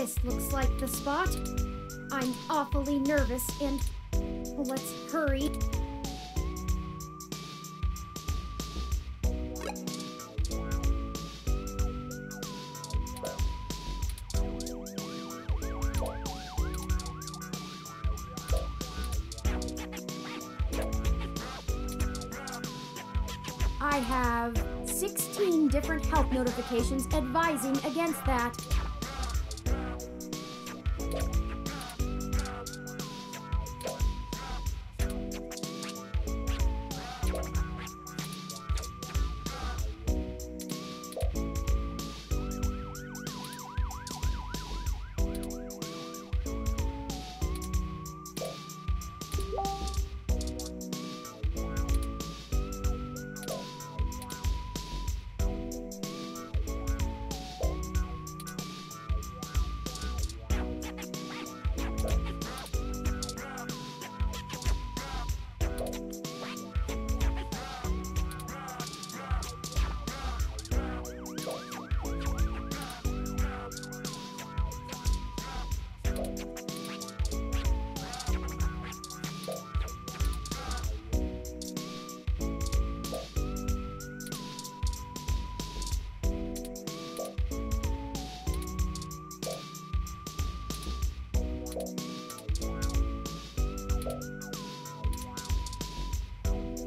This looks like the spot. I'm awfully nervous and let's hurry. I have 16 different health notifications advising against that.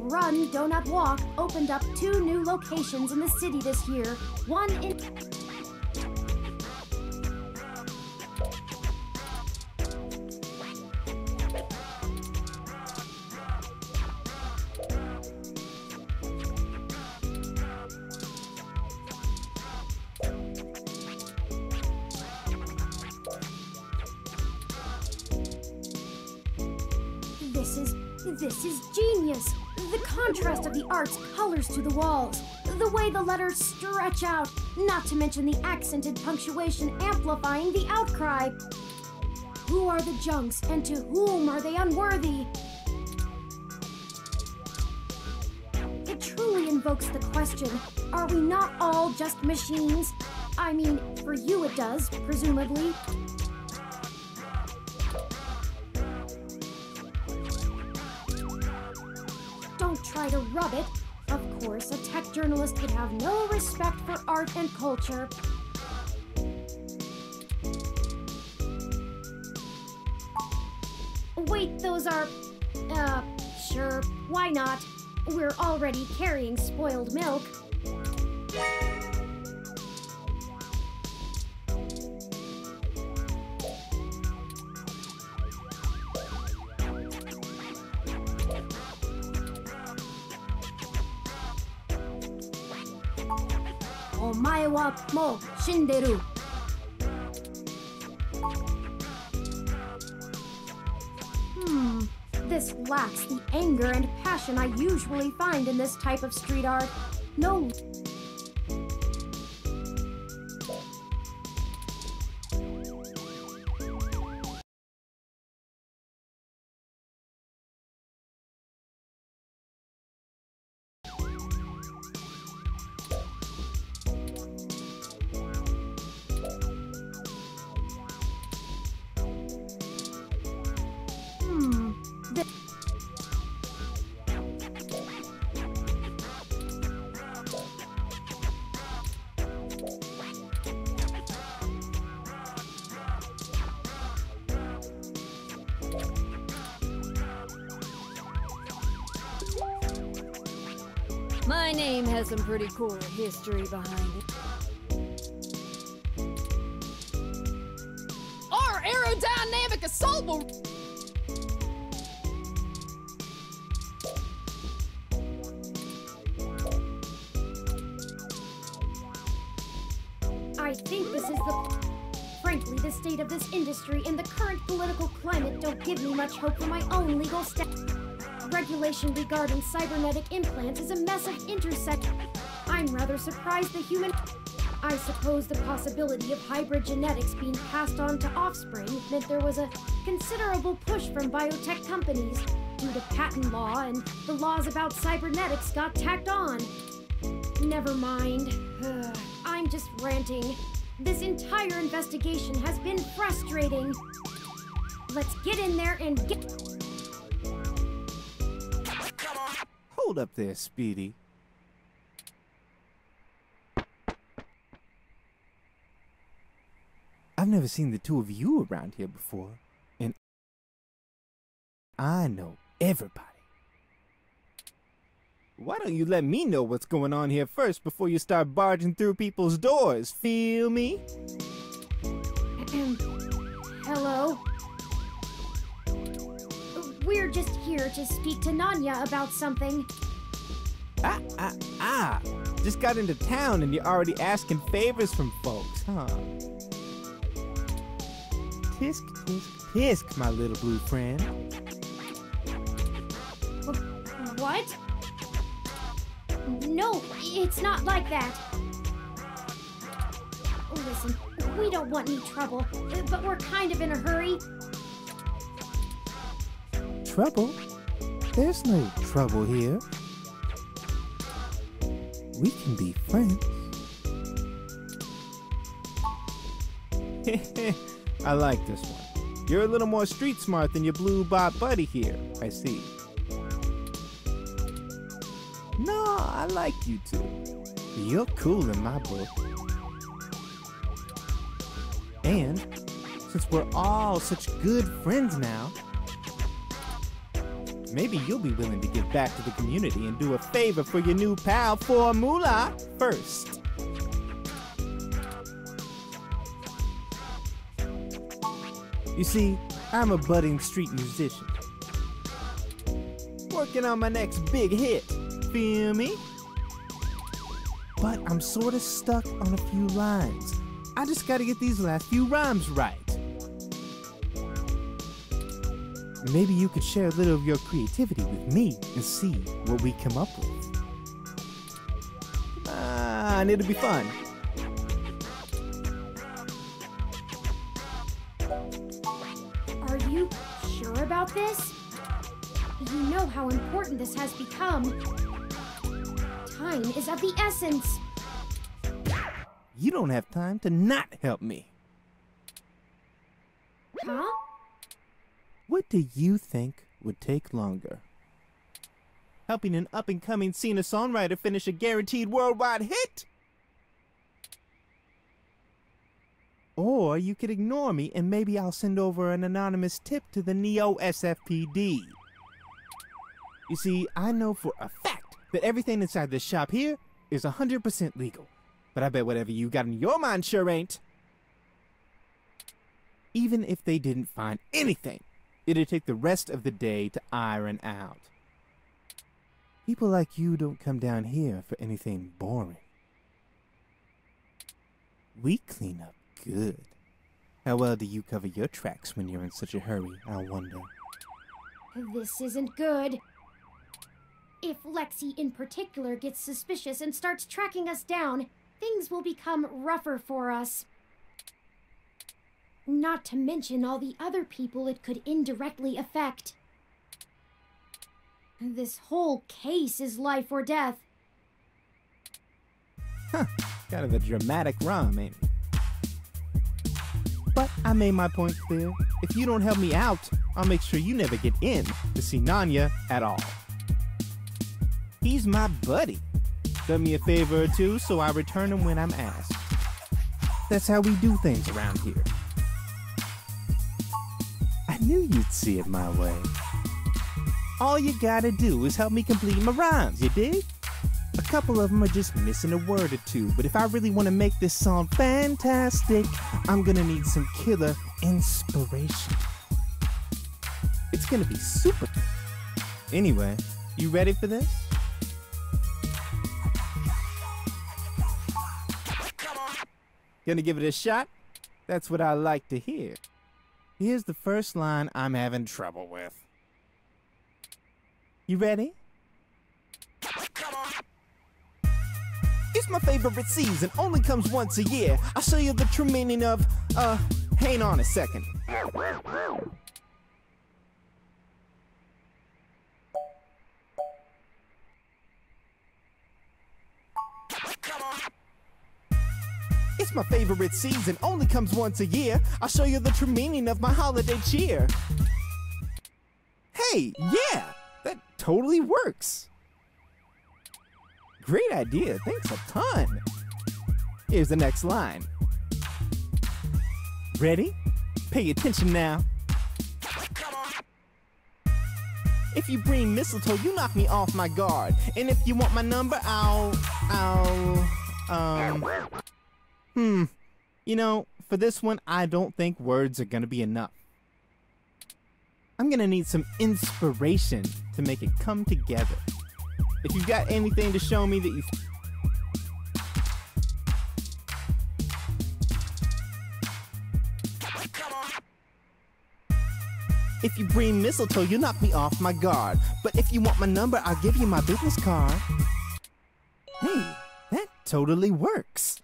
Run, Donut Walk opened up 2 new locations in the city this year. One in... This is genius! The contrast of the art's colors to the walls, the way the letters stretch out, not to mention the accented punctuation amplifying the outcry. Who are the junks, and to whom are they unworthy? It truly invokes the question, are we not all just machines? I mean, for you it does, presumably. Don't try to rub it. Of course, a tech journalist would have no respect for art and culture. Wait, those are... sure, why not? We're already carrying spoiled milk. Omae wa mou shinderu. This lacks the anger and passion I usually find in this type of street art. No. My name has some pretty cool history behind it. Our aerodynamic assault will... I think this is the... Frankly, the state of this industry and the current political climate don't give me much hope for my own legal status. Regulation regarding cybernetic implants is a mess of intersection. I'm rather surprised the human... I suppose the possibility of hybrid genetics being passed on to offspring meant there was a considerable push from biotech companies due to patent law, and the laws about cybernetics got tacked on. Never mind. I'm just ranting. This entire investigation has been frustrating. Let's get in there and get... Hold up there, Speedy. I've never seen the two of you around here before, and I know everybody. Why don't you let me know what's going on here first before you start barging through people's doors, feel me? Hello? We're just here to speak to Nanya about something. Just got into town and you're already asking favors from folks, huh? Tisk, tisk, tisk, my little blue friend. What? No, it's not like that. Listen, we don't want any trouble, but we're kind of in a hurry. Trouble? There's no trouble here. We can be friends. I like this one. You're a little more street smart than your blue bot buddy here, I see. No, I like you two. You're cool in my book. And since we're all such good friends now, maybe you'll be willing to give back to the community and do a favor for your new pal Formula first. You see, I'm a budding street musician, working on my next big hit, feel me? But I'm sorta stuck on a few lines. I just gotta get these last few rhymes right. Maybe you could share a little of your creativity with me and see what we come up with. And it'll be fun. Are you sure about this? You know how important this has become. Time is of the essence. You don't have time to not help me. Huh? What do you think would take longer? Helping an up-and-coming singer-songwriter finish a guaranteed worldwide hit? Or you could ignore me and maybe I'll send over an anonymous tip to the Neo SFPD. You see, I know for a fact that everything inside this shop here is 100% legal. But I bet whatever you got in your mind sure ain't. Even if they didn't find anything, it'd take the rest of the day to iron out. People like you don't come down here for anything boring. We clean up good. How well do you cover your tracks when you're in such a hurry, I wonder? This isn't good. If Lexi in particular gets suspicious and starts tracking us down, things will become rougher for us. Not to mention all the other people it could indirectly affect. This whole case is life or death. Huh, kind of a dramatic rhyme, ain't it? But I made my point clear. If you don't help me out, I'll make sure you never get in to see Nanya at all. He's my buddy. Done me a favor or two, so I return him when I'm asked. That's how we do things around here. I knew you'd see it my way. All you gotta do is help me complete my rhymes, you dig? A couple of them are just missing a word or two, but if I really want to make this song fantastic, I'm gonna need some killer inspiration. It's gonna be super. Anyway, you ready for this? Gonna give it a shot? That's what I like to hear. Here's the first line I'm having trouble with. You ready? It's my favorite season, only comes once a year. I'll show you the true meaning of, hang on a second. It's my favorite season, only comes once a year. I'll show you the true meaning of my holiday cheer. Hey, yeah, that totally works. Great idea, thanks a ton. Here's the next line. Ready? Pay attention now. If you bring mistletoe, you knock me off my guard. And if you want my number, You know, for this one, I don't think words are gonna be enough. I'm gonna need some inspiration to make it come together. If you've got anything to show me that you... If you bring mistletoe, you knock me off my guard. But if you want my number, I'll give you my business card. Hey, that totally works.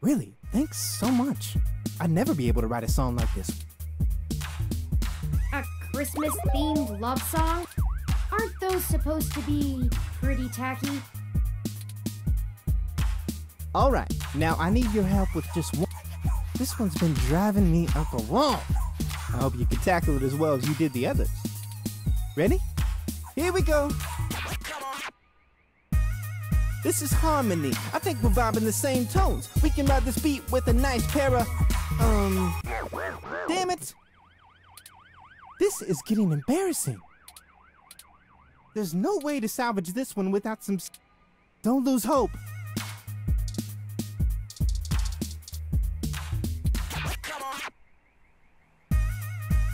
Really, thanks so much. I'd never be able to write a song like this. A Christmas-themed love song? Aren't those supposed to be pretty tacky? All right, now I need your help with just one. This one's been driving me up a wall. I hope you can tackle it as well as you did the others. Ready? Here we go. This is harmony. I think we're vibing the same tones. We can ride this beat with a nice pair of... Damn it! This is getting embarrassing. There's no way to salvage this one without some... Don't lose hope.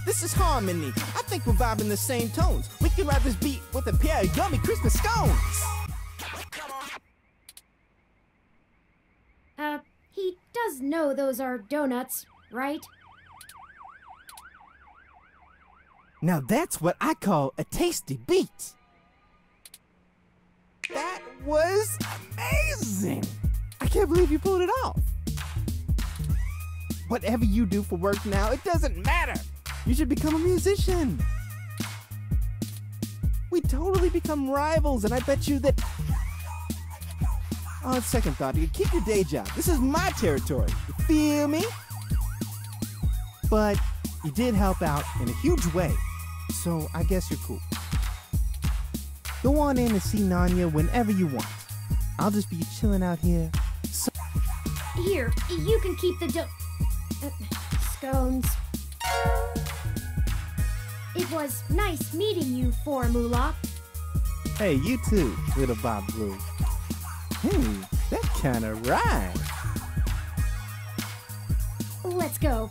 This is harmony. I think we're vibing the same tones. We can ride this beat with a pair of yummy Christmas scones. He does know those are donuts, right? Now that's what I call a tasty beat. That was amazing. I can't believe you pulled it off. Whatever you do for work now, it doesn't matter. You should become a musician. We totally become rivals, and I bet you that... On second thought, you keep your day job. This is my territory. You feel me? But you did help out in a huge way, so I guess you're cool. Go on in and see Nanya whenever you want. I'll just be chilling out here. So Here, you can keep the scones. It was nice meeting you, Four Moolah. Hey, you too, little Bob Blue. Hey, that kinda rhymes. Let's go.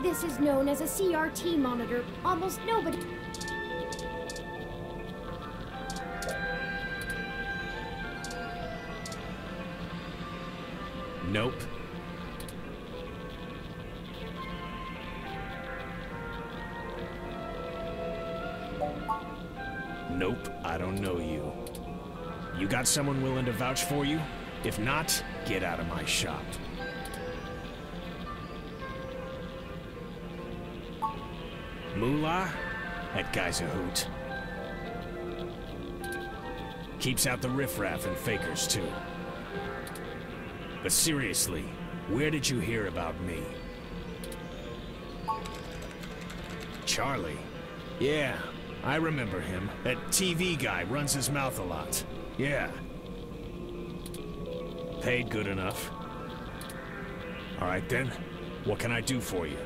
This is known as a CRT monitor. Almost nobody... Nope. Nope, I don't know you. You got someone willing to vouch for you? If not, get out of my shop. Moolah? That guy's a hoot. Keeps out the riffraff and fakers, too. But seriously, where did you hear about me? Charlie? Yeah, I remember him. That TV guy runs his mouth a lot. Yeah. Paid good enough. All right then, what can I do for you?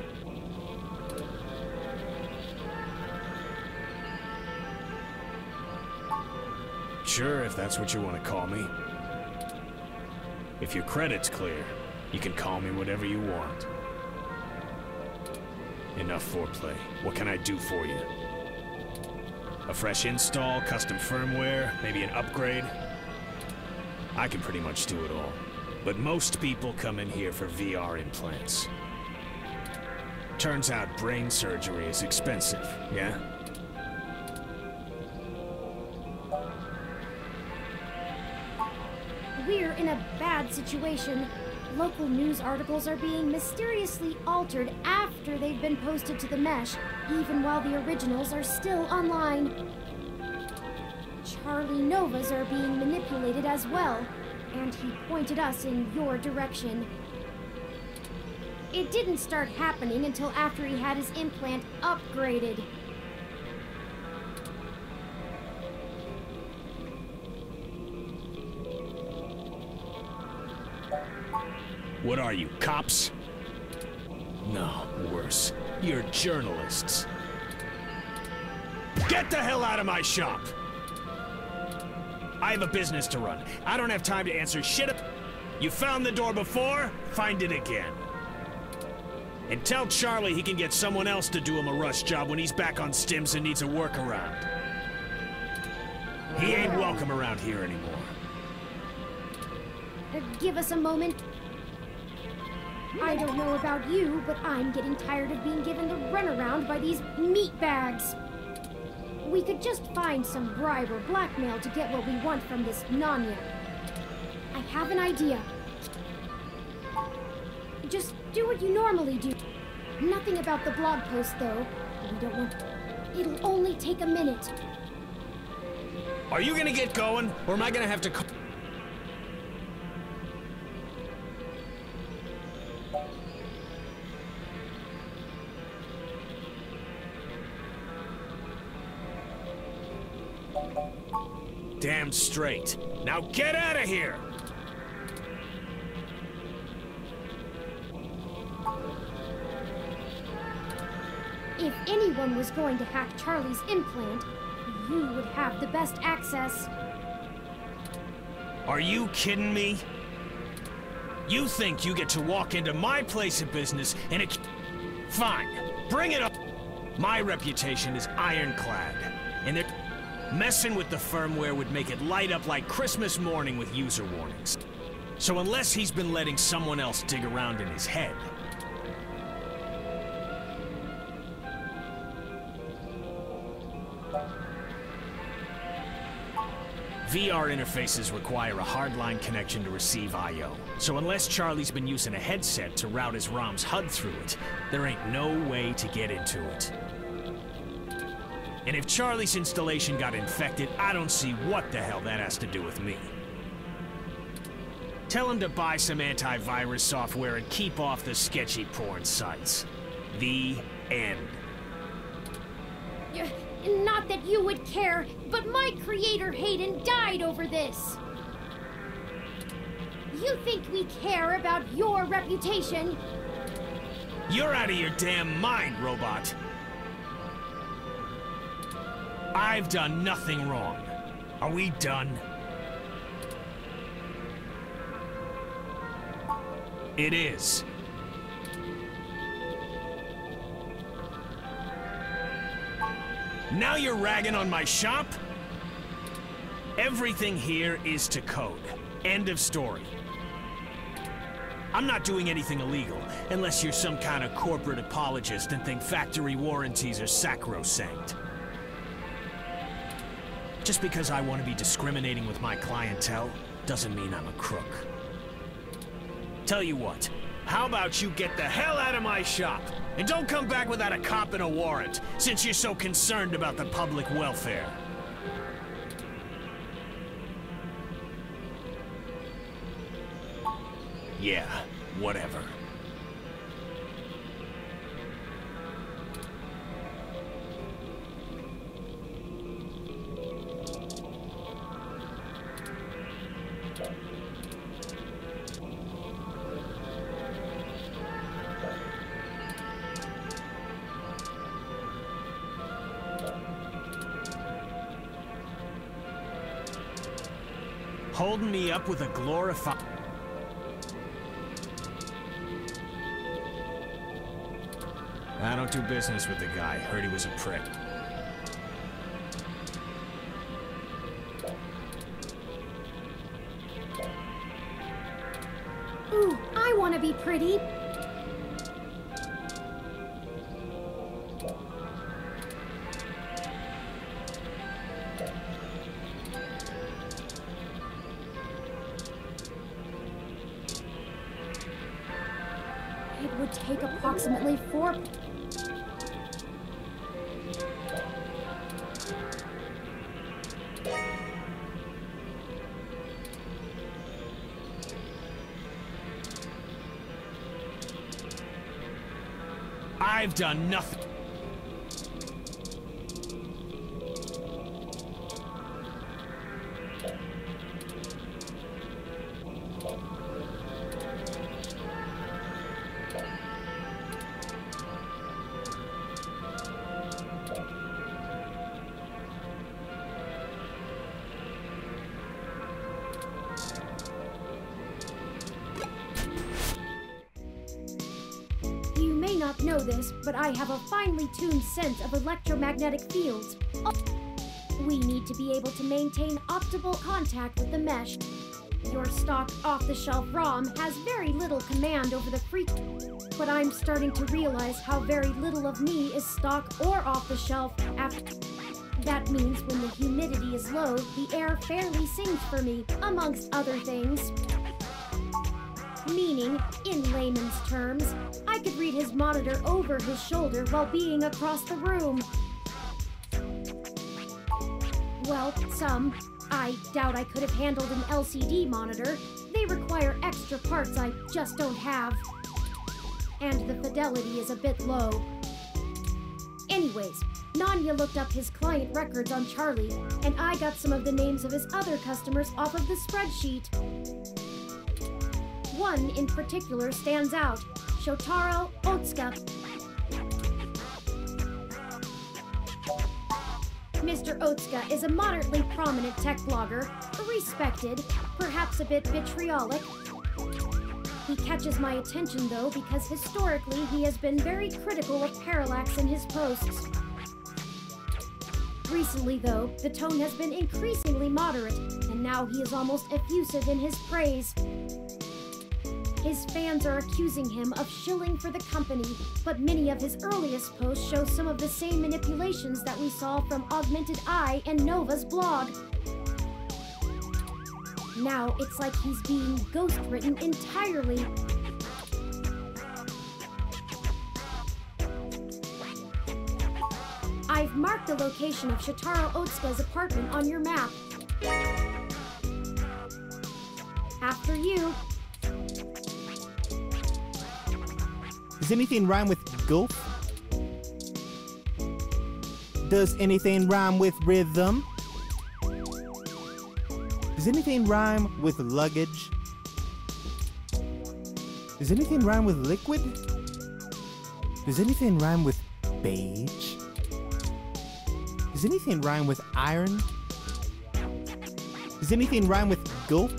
Sure, if that's what you want to call me. If your credit's clear, you can call me whatever you want. Enough foreplay. What can I do for you? A fresh install, custom firmware, maybe an upgrade. I can pretty much do it all. But most people come in here for VR implants. Turns out brain surgery is expensive, yeah? We're in a bad situation. Local news articles are being mysteriously altered after they've been posted to the mesh, even while the originals are still online. Charlie Novas are being manipulated as well, and he pointed us in your direction. It didn't start happening until after he had his implant upgraded. What are you, cops? No, worse. You're journalists. Get the hell out of my shop! I have a business to run. I don't have time to answer shit. You found the door before, find it again. And tell Charlie he can get someone else to do him a rush job when he's back on stims and needs a workaround. He ain't welcome around here anymore. Give us a moment. I don't know about you, but I'm getting tired of being given the runaround by these meatbags. We could just find some bribe or blackmail to get what we want from this Nanya. I have an idea. Just do what you normally do. Nothing about the blog post, though. We don't want... It'll only take a minute. Are you gonna get going, or am I gonna have to... Damn straight. Now get out of here! If anyone was going to hack Charlie's implant, you would have the best access. Are you kidding me? You think you get to walk into my place of business and it... Fine, bring it up! My reputation is ironclad, and they're... Messing with the firmware would make it light up like Christmas morning with user warnings. So unless he's been letting someone else dig around in his head... VR interfaces require a hardline connection to receive I/O. So unless Charlie's been using a headset to route his ROM's HUD through it, there ain't no way to get into it. And if Charlie's installation got infected, I don't see what the hell that has to do with me. Tell him to buy some antivirus software and keep off the sketchy porn sites. The end. Not that you would care, but my creator Hayden died over this. You think we care about your reputation? You're out of your damn mind, robot. I've done nothing wrong. Are we done? It is. Now you're ragging on my shop? Everything here is to code. End of story. I'm not doing anything illegal, unless you're some kind of corporate apologist and think factory warranties are sacrosanct. Just because I want to be discriminating with my clientele, doesn't mean I'm a crook. Tell you what, how about you get the hell out of my shop? And don't come back without a cop and a warrant, since you're so concerned about the public welfare. Yeah, whatever. Holding me up with a glorified... I don't do business with the guy. Heard he was a prick. Ooh, I want to be pretty. It would take approximately 4... I've done nothing. You may not know this, but I have a finely tuned sense of electromagnetic fields. We need to be able to maintain optimal contact with the mesh. Your stock off-the-shelf ROM has very little command over the but I'm starting to realize how very little of me is stock or off-the-shelf after... That means when the humidity is low, the air fairly sings for me, amongst other things. Meaning, in layman's terms, I could read his monitor over his shoulder while being across the room. Well, some. I doubt I could have handled an LCD monitor. They require extra parts I just don't have. And the fidelity is a bit low. Anyways, Nanya looked up his client records on Charlie, and I got some of the names of his other customers off of the spreadsheet. One in particular stands out, Shotaro Otsuka. Mr. Otsuka is a moderately prominent tech blogger, respected, perhaps a bit vitriolic. He catches my attention though because historically he has been very critical of parallax in his posts. Recently though, the tone has been increasingly moderate, and now he is almost effusive in his praise. His fans are accusing him of shilling for the company, but many of his earliest posts show some of the same manipulations that we saw from Augmented Eye and Nova's blog. Now it's like he's being ghost-written entirely. I've marked the location of Shotaro Otsuka's apartment on your map. After you. Does anything rhyme with gulp? Does anything rhyme with rhythm? Does anything rhyme with luggage? Does anything rhyme with liquid? Does anything rhyme with beige? Does anything rhyme with iron? Does anything rhyme with gulp?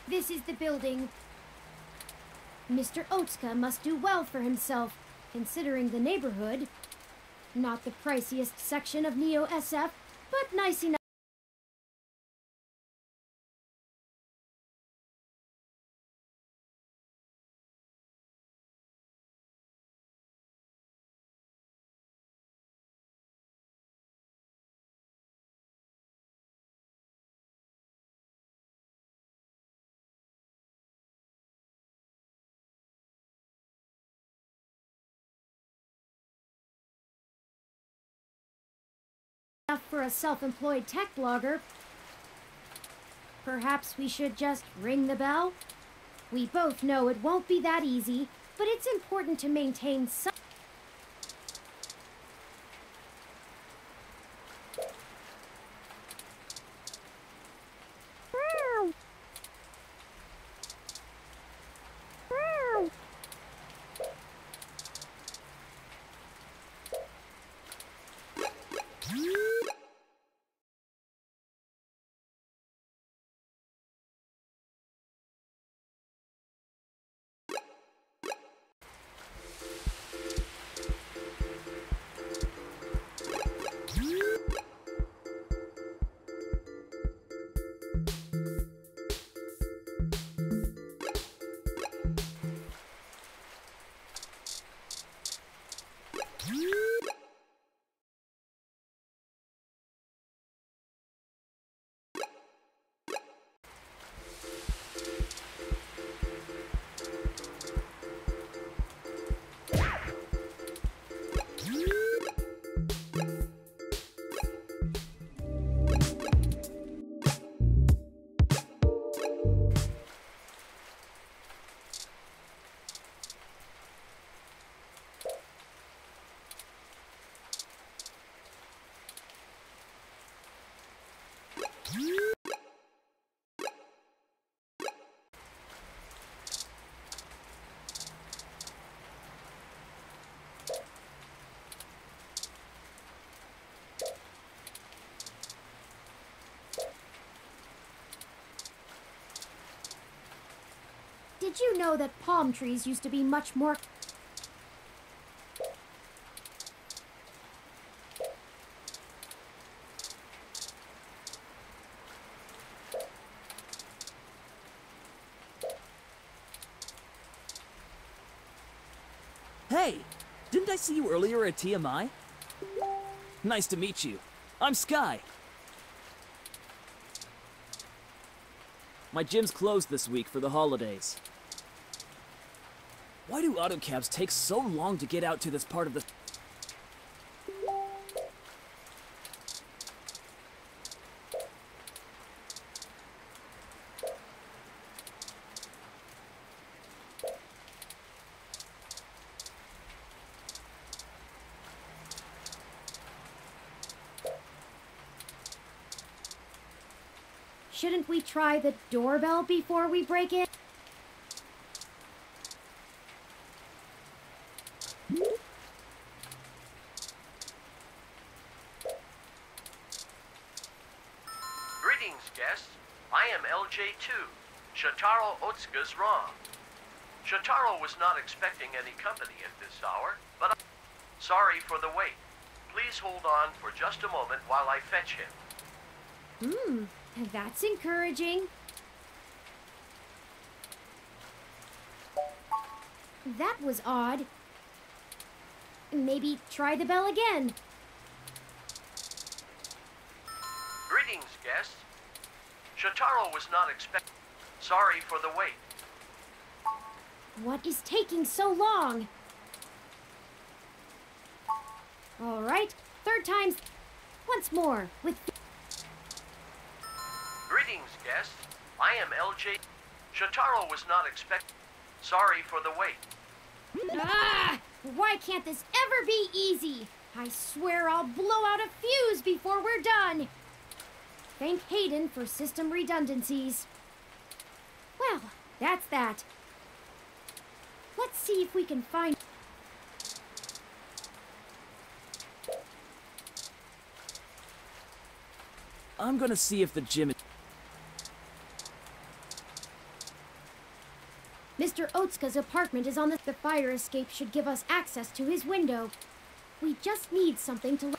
This is the building. Mr. Otsuka must do well for himself, considering the neighborhood. Not the priciest section of Neo SF, but nice enough. For a self-employed tech blogger. Perhaps we should just ring the bell? We both know it won't be that easy, but it's important to maintain some Did you know that palm trees used to be much more... Hey! Didn't I see you earlier at TMI? Nice to meet you. I'm Sky. My gym's closed this week for the holidays. Why do autocabs take so long to get out to this part of the... Shouldn't we try the doorbell before we break in? Greetings, guests. I am LJ2, Shotaro Otsuka's Rom. Shotaro was not expecting any company at this hour, but sorry for the wait. Please hold on for just a moment while I fetch him. That's encouraging. That was odd. Maybe try the bell again. Greetings, guests. Shotaro was not expecting... Sorry for the wait. What is taking so long? All right, third time's... Once more, with... Greetings, guests. I am LJ... Shotaro was not expecting... Sorry for the wait. Ah! Why can't this ever be easy? I swear I'll blow out a fuse before we're done. Thank Hayden for system redundancies. Well, that's that. Let's see if we can find... I'm gonna see if the gym... Mr. Otsuka's apartment is on the fire escape should give us access to his window. We just need something to...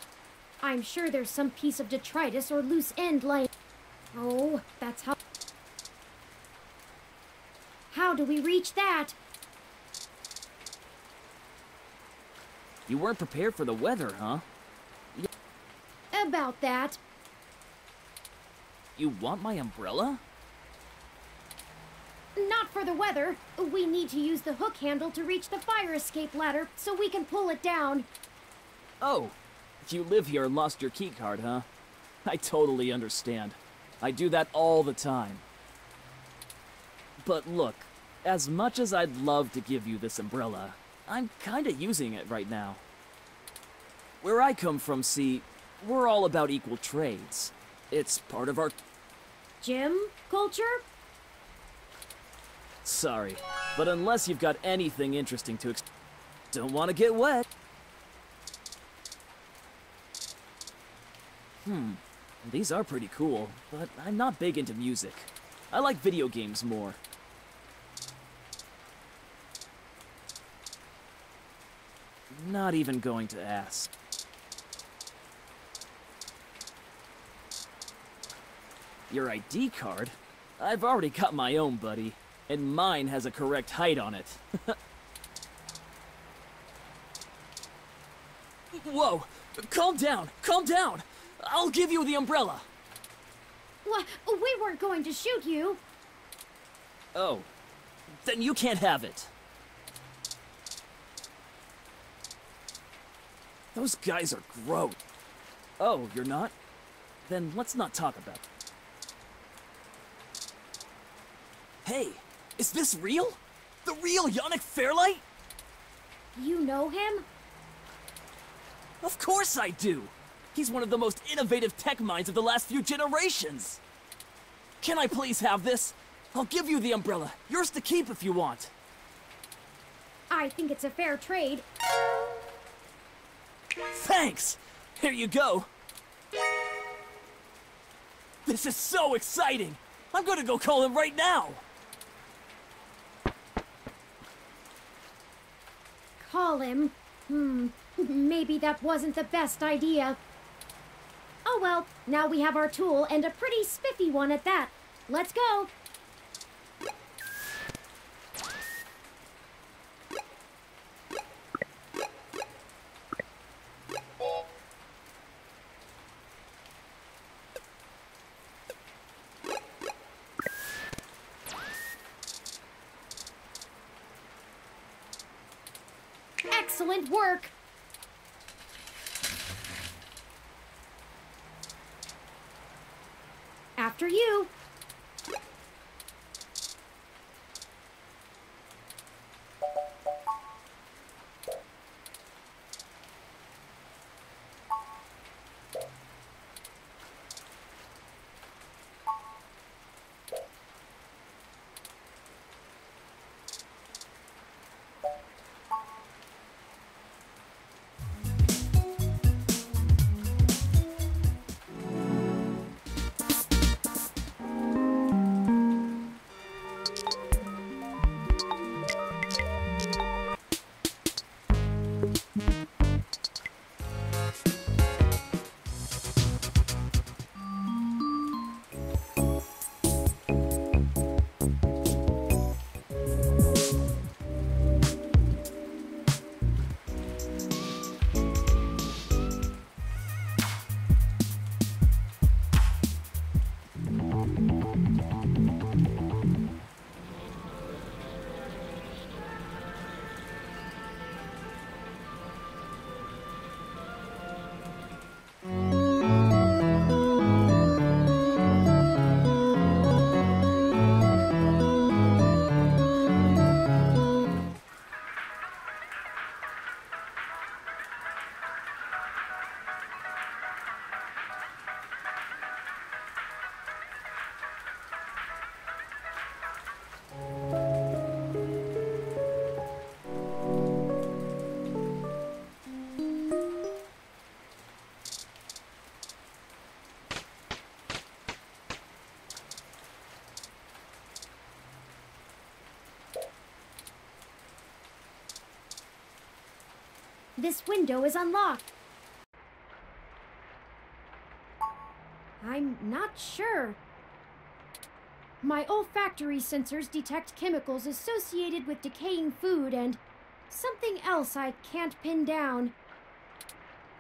I'm sure there's some piece of detritus or loose end lying... Oh, that's how... How do we reach that? You weren't prepared for the weather, huh? About that. You want my umbrella? Not for the weather. We need to use the hook handle to reach the fire escape ladder so we can pull it down. Oh, you live here and lost your keycard, huh? I totally understand. I do that all the time. But look, as much as I'd love to give you this umbrella, I'm kinda using it right now. Where I come from, see, we're all about equal trades. It's part of our... Gym culture? Sorry, but unless you've got anything interesting to don't want to get wet. These are pretty cool, but I'm not big into music. I like video games more. Not even going to ask. Your ID card? I've already got my own, buddy. And mine has a correct height on it. Whoa! Calm down! Calm down! I'll give you the umbrella! What? We weren't going to shoot you. Oh. Then you can't have it. Those guys are gross. Oh, you're not? Then let's not talk about it. Hey! Is this real? The real Yannick Fairlight? You know him? Of course I do! He's one of the most innovative tech minds of the last few generations! Can I please have this? I'll give you the umbrella. Yours to keep if you want. I think it's a fair trade. Thanks! Here you go. This is so exciting! I'm gonna go call him right now! call him. Maybe that wasn't the best idea. Oh well, now we have our tool, and a pretty spiffy one at that. Let's go! Excellent work! After you. This window is unlocked. I'm not sure. My olfactory sensors detect chemicals associated with decaying food and something else I can't pin down.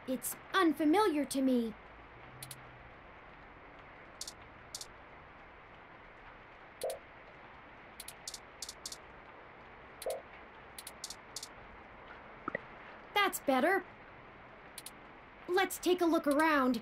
It's unfamiliar to me. That's better. Let's take a look around.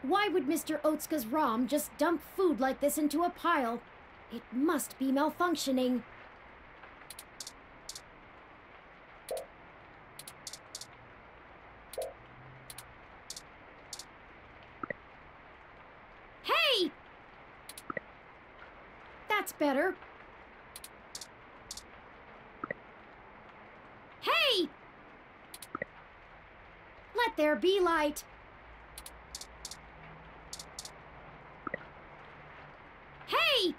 Why would Mr. Otsuka's ROM just dump food like this into a pile? It must be malfunctioning. Hey! That's better. Hey! Let there be light. Hey!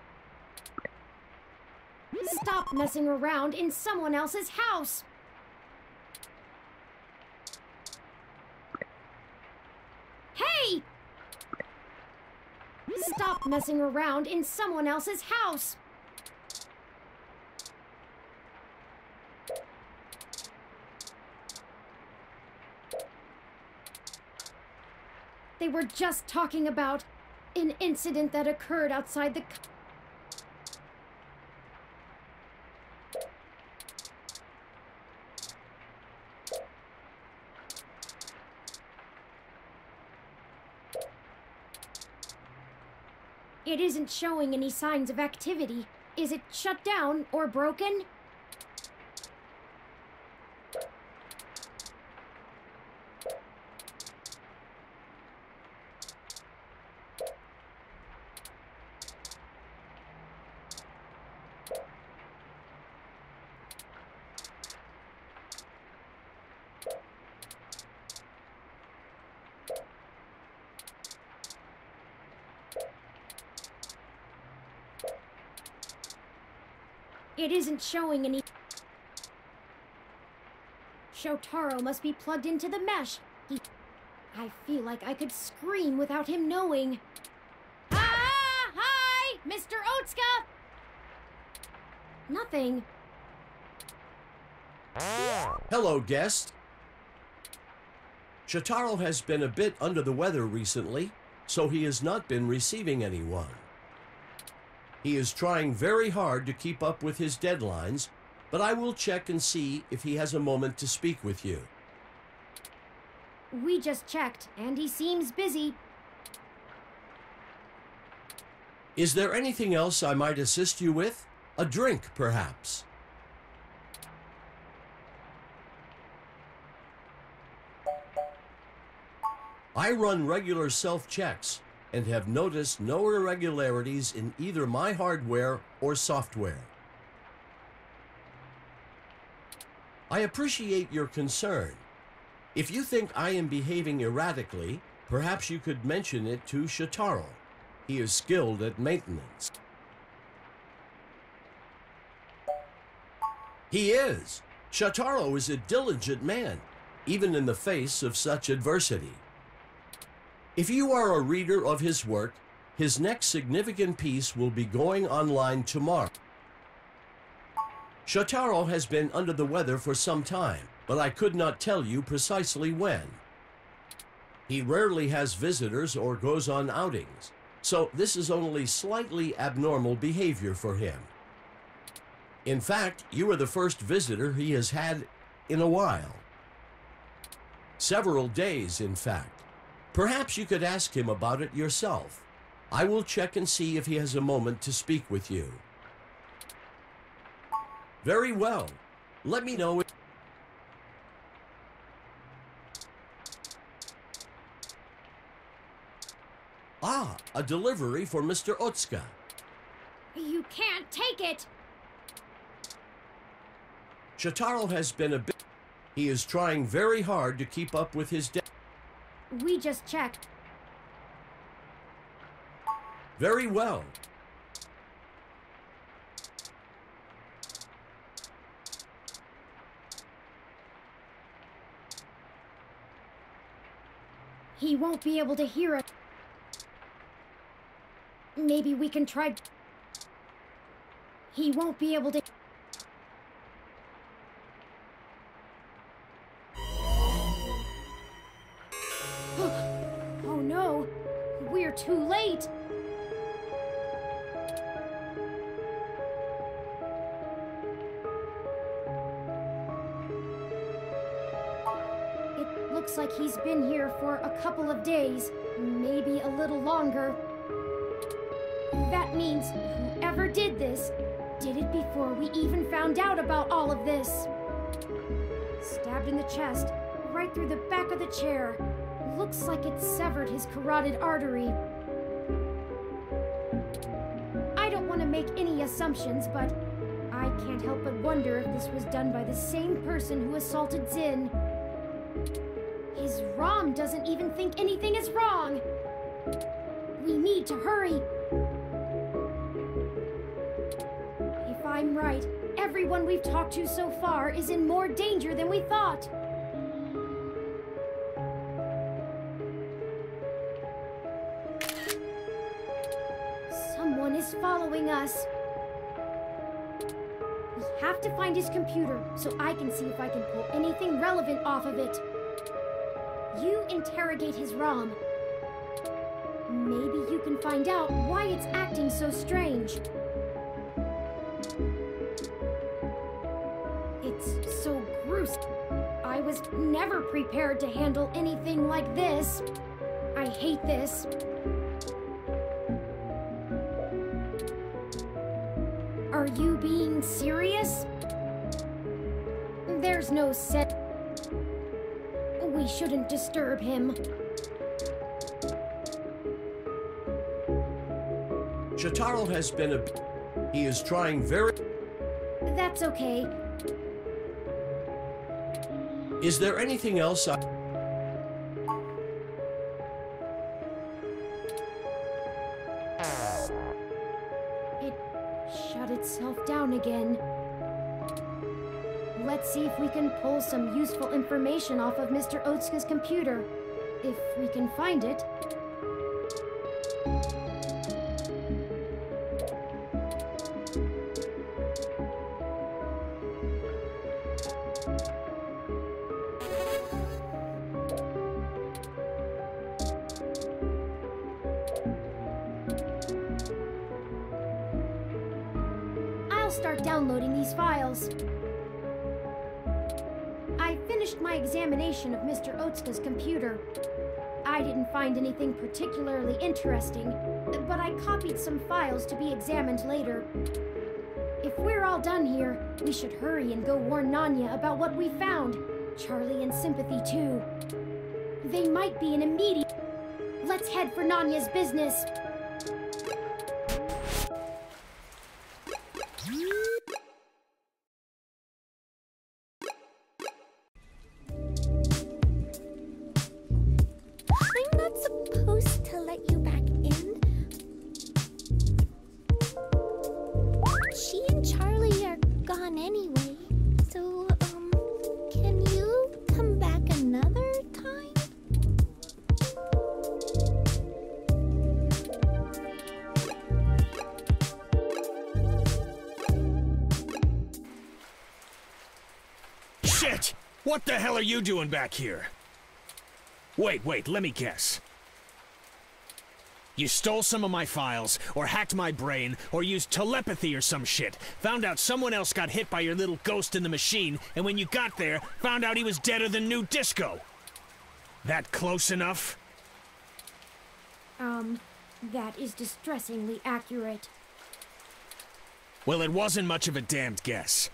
Stop messing around in someone else's house. Hey! Stop messing around in someone else's house! They were just talking about an incident that occurred outside the... It isn't showing any signs of activity. Is it shut down or broken? It isn't showing any... Shotaro must be plugged into the mesh. I feel like I could scream without him knowing. Ah! Hi! Mr. Otsuka! Nothing. Hello, guest. Shotaro has been a bit under the weather recently, so he has not been receiving anyone. He is trying very hard to keep up with his deadlines, but I will check and see if he has a moment to speak with you. We just checked, and he seems busy. Is there anything else I might assist you with? A drink, perhaps? I run regular self-checks and have noticed no irregularities in either my hardware or software. I appreciate your concern. If you think I am behaving erratically, perhaps you could mention it to Shotaro. He is skilled at maintenance. He is. Shotaro is a diligent man, even in the face of such adversity. If you are a reader of his work, his next significant piece will be going online tomorrow. Shotaro has been under the weather for some time, but I could not tell you precisely when. He rarely has visitors or goes on outings, so this is only slightly abnormal behavior for him. In fact, you are the first visitor he has had in a while. Several days, in fact. Perhaps you could ask him about it yourself. I will check and see if he has a moment to speak with you. Very well. Let me know if... Ah, a delivery for Mr. Otsuka. You can't take it! Shotaro has been a bit... He is trying very hard to keep up with his... We just checked. Very well. He won't be able to hear it. Maybe we can try... He won't be able to... Oh no! We're too late! It looks like he's been here for a couple of days, maybe a little longer. That means whoever did this did it before we even found out about all of this. Stabbed in the chest, right through the back of the chair. Looks like it severed his carotid artery. I don't want to make any assumptions, but I can't help but wonder if this was done by the same person who assaulted Zin. His ROM doesn't even think anything is wrong. We need to hurry. If I'm right, everyone we've talked to so far is in more danger than we thought. keeps following us. We have to find his computer so I can see if I can pull anything relevant off of it. You interrogate his ROM. Maybe you can find out why it's acting so strange. It's so gruesome. I was never prepared to handle anything like this. I hate this. Are you being serious? There's no set. We shouldn't disturb him. Shotaro has been a... He is trying very... That's okay. Is there anything else I... It shut itself down again. Let's see if we can pull some useful information off of Mr. Otsuka's computer. If we can find it. I'll start downloading these files. I finished my examination of Mr. Otsuka's computer. I didn't find anything particularly interesting, but I copied some files to be examined later. If we're all done here, we should hurry and go warn Nanya about what we found. Charlie and Sympathy, too. They might be an immediate... Let's head for Nanya's business. I'm not supposed to let you back in. She and Charlie are gone anyway. So, can you come back another time? Shit! What the hell are you doing back here? Wait, let me guess. You stole some of my files, or hacked my brain, or used telepathy or some shit. Found out someone else got hit by your little ghost in the machine, and when you got there, found out he was deader than new disco. That close enough? That is distressingly accurate. Well, it wasn't much of a damned guess.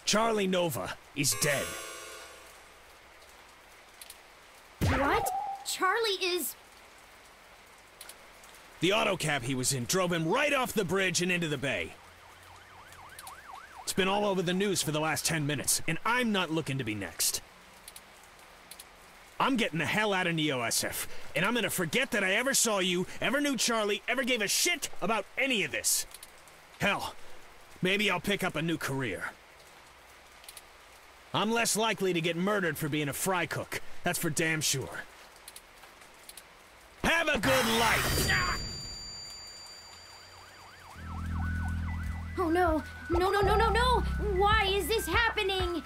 Charlie Nova is dead. What? Charlie is... The auto cab he was in drove him right off the bridge and into the bay. It's been all over the news for the last 10 minutes, and I'm not looking to be next. I'm getting the hell out of Neo-SF, and I'm gonna forget that I ever saw you, ever knew Charlie, ever gave a shit about any of this. Hell, maybe I'll pick up a new career. I'm less likely to get murdered for being a fry cook, that's for damn sure. Have a good life! Oh no! No! Why is this happening?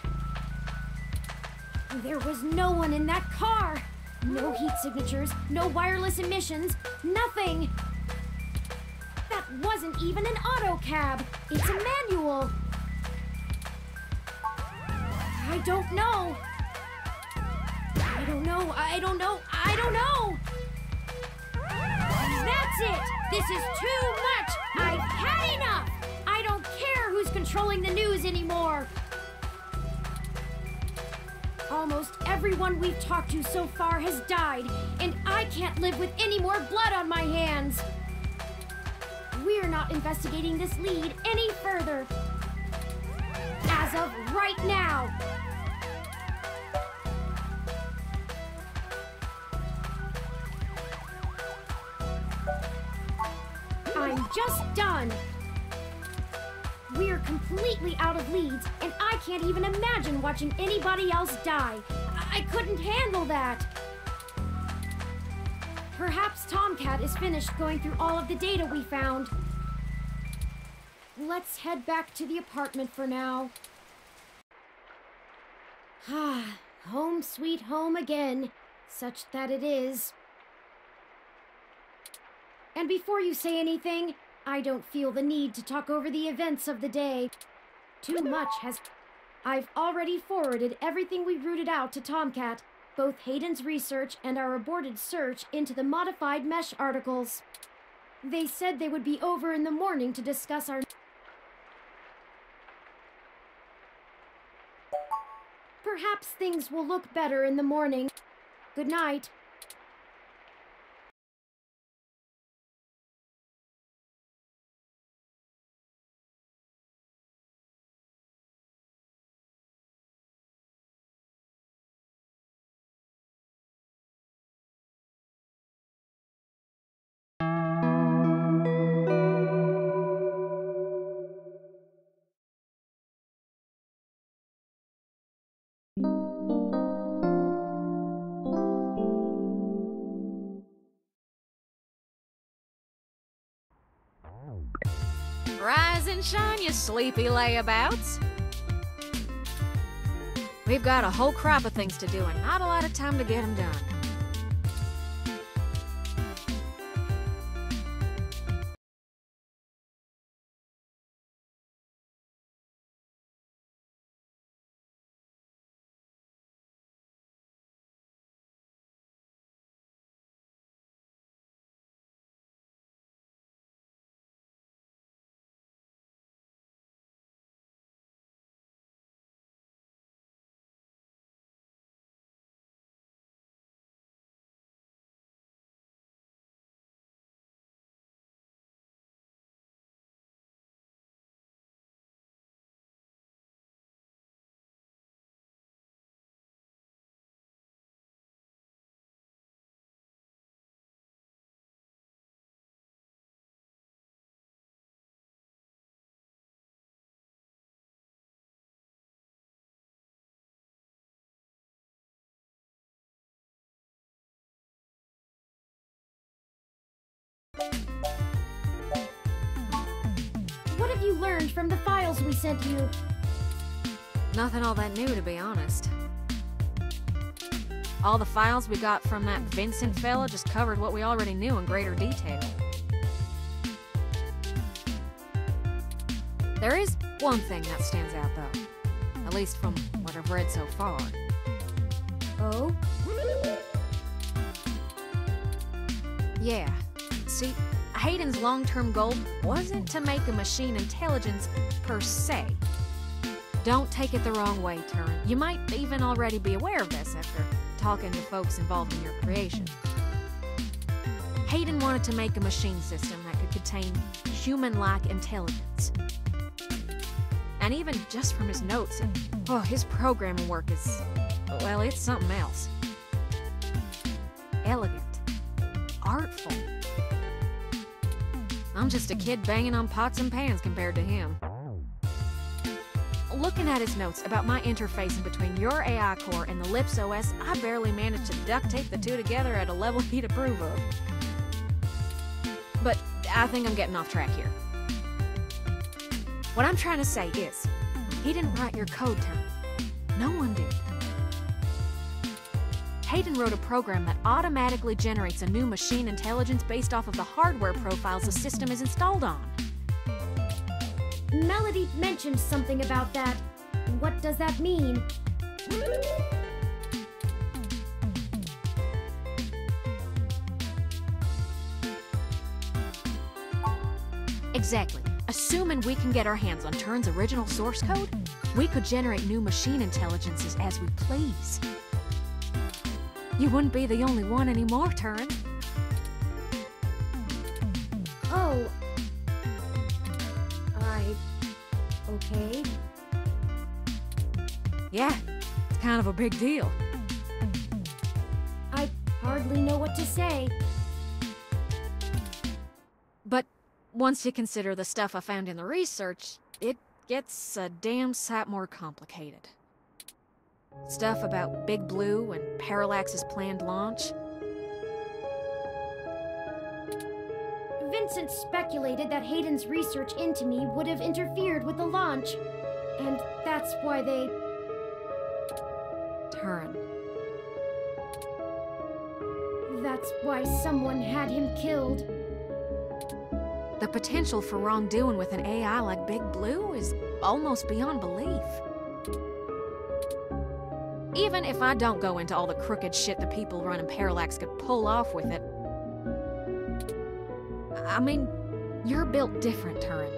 There was no one in that car! No heat signatures, no wireless emissions, nothing! That wasn't even an auto cab! It's a manual! I don't know! I don't know! That's it! This is too much! I've had enough! I don't care who's controlling the news anymore! Almost everyone we've talked to so far has died, and I can't live with any more blood on my hands! We're not investigating this lead any further. As of right now! I'm just done! We're completely out of leads, and I can't even imagine watching anybody else die. I couldn't handle that. Perhaps Tomcat is finished going through all of the data we found. Let's head back to the apartment for now. Ah, home sweet home again, such that it is. And before you say anything, I don't feel the need to talk over the events of the day. Too much has... I've already forwarded everything we rooted out to Tomcat, both Hayden's research and our aborted search into the modified mesh articles. They said they would be over in the morning to discuss our... Perhaps things will look better in the morning. Good night. Rise and shine, you sleepy layabouts. We've got a whole crop of things to do and not a lot of time to get them done. What have you learned from the files we sent you? Nothing all that new, to be honest. All the files we got from that Vincent fella just covered what we already knew in greater detail. There is one thing that stands out, though. At least from what I've read so far. Oh? Yeah. See, Hayden's long-term goal wasn't to make a machine intelligence per se. Don't take it the wrong way, Turin. You might even already be aware of this after talking to folks involved in your creation. Hayden wanted to make a machine system that could contain human-like intelligence. And even just from his notes, his programming work is, well, it's something else. Elegant. Artful. I'm just a kid banging on pots and pans compared to him. Looking at his notes about my interfacing between your AI core and the Lips OS, I barely managed to duct tape the two together at a level he'd approve of. But I think I'm getting off track here. What I'm trying to say is, he didn't write your code, Turin. No one did. Hayden wrote a program that automatically generates a new machine intelligence based off of the hardware profiles the system is installed on. Melody mentioned something about that. What does that mean? Exactly. Assuming we can get our hands on Turin's original source code, we could generate new machine intelligences as we please. You wouldn't be the only one anymore, Turin. Oh. Okay. Yeah, it's kind of a big deal. I hardly know what to say. But once you consider the stuff I found in the research, it gets a damn sight more complicated. Stuff about Big Blue and Parallax's planned launch. Vincent speculated that Hayden's research into me would have interfered with the launch. And that's why they... Turin. That's why someone had him killed. The potential for wrongdoing with an AI like Big Blue is almost beyond belief. Even if I don't go into all the crooked shit the people running Parallax could pull off with it, I mean, you're built different, Turin.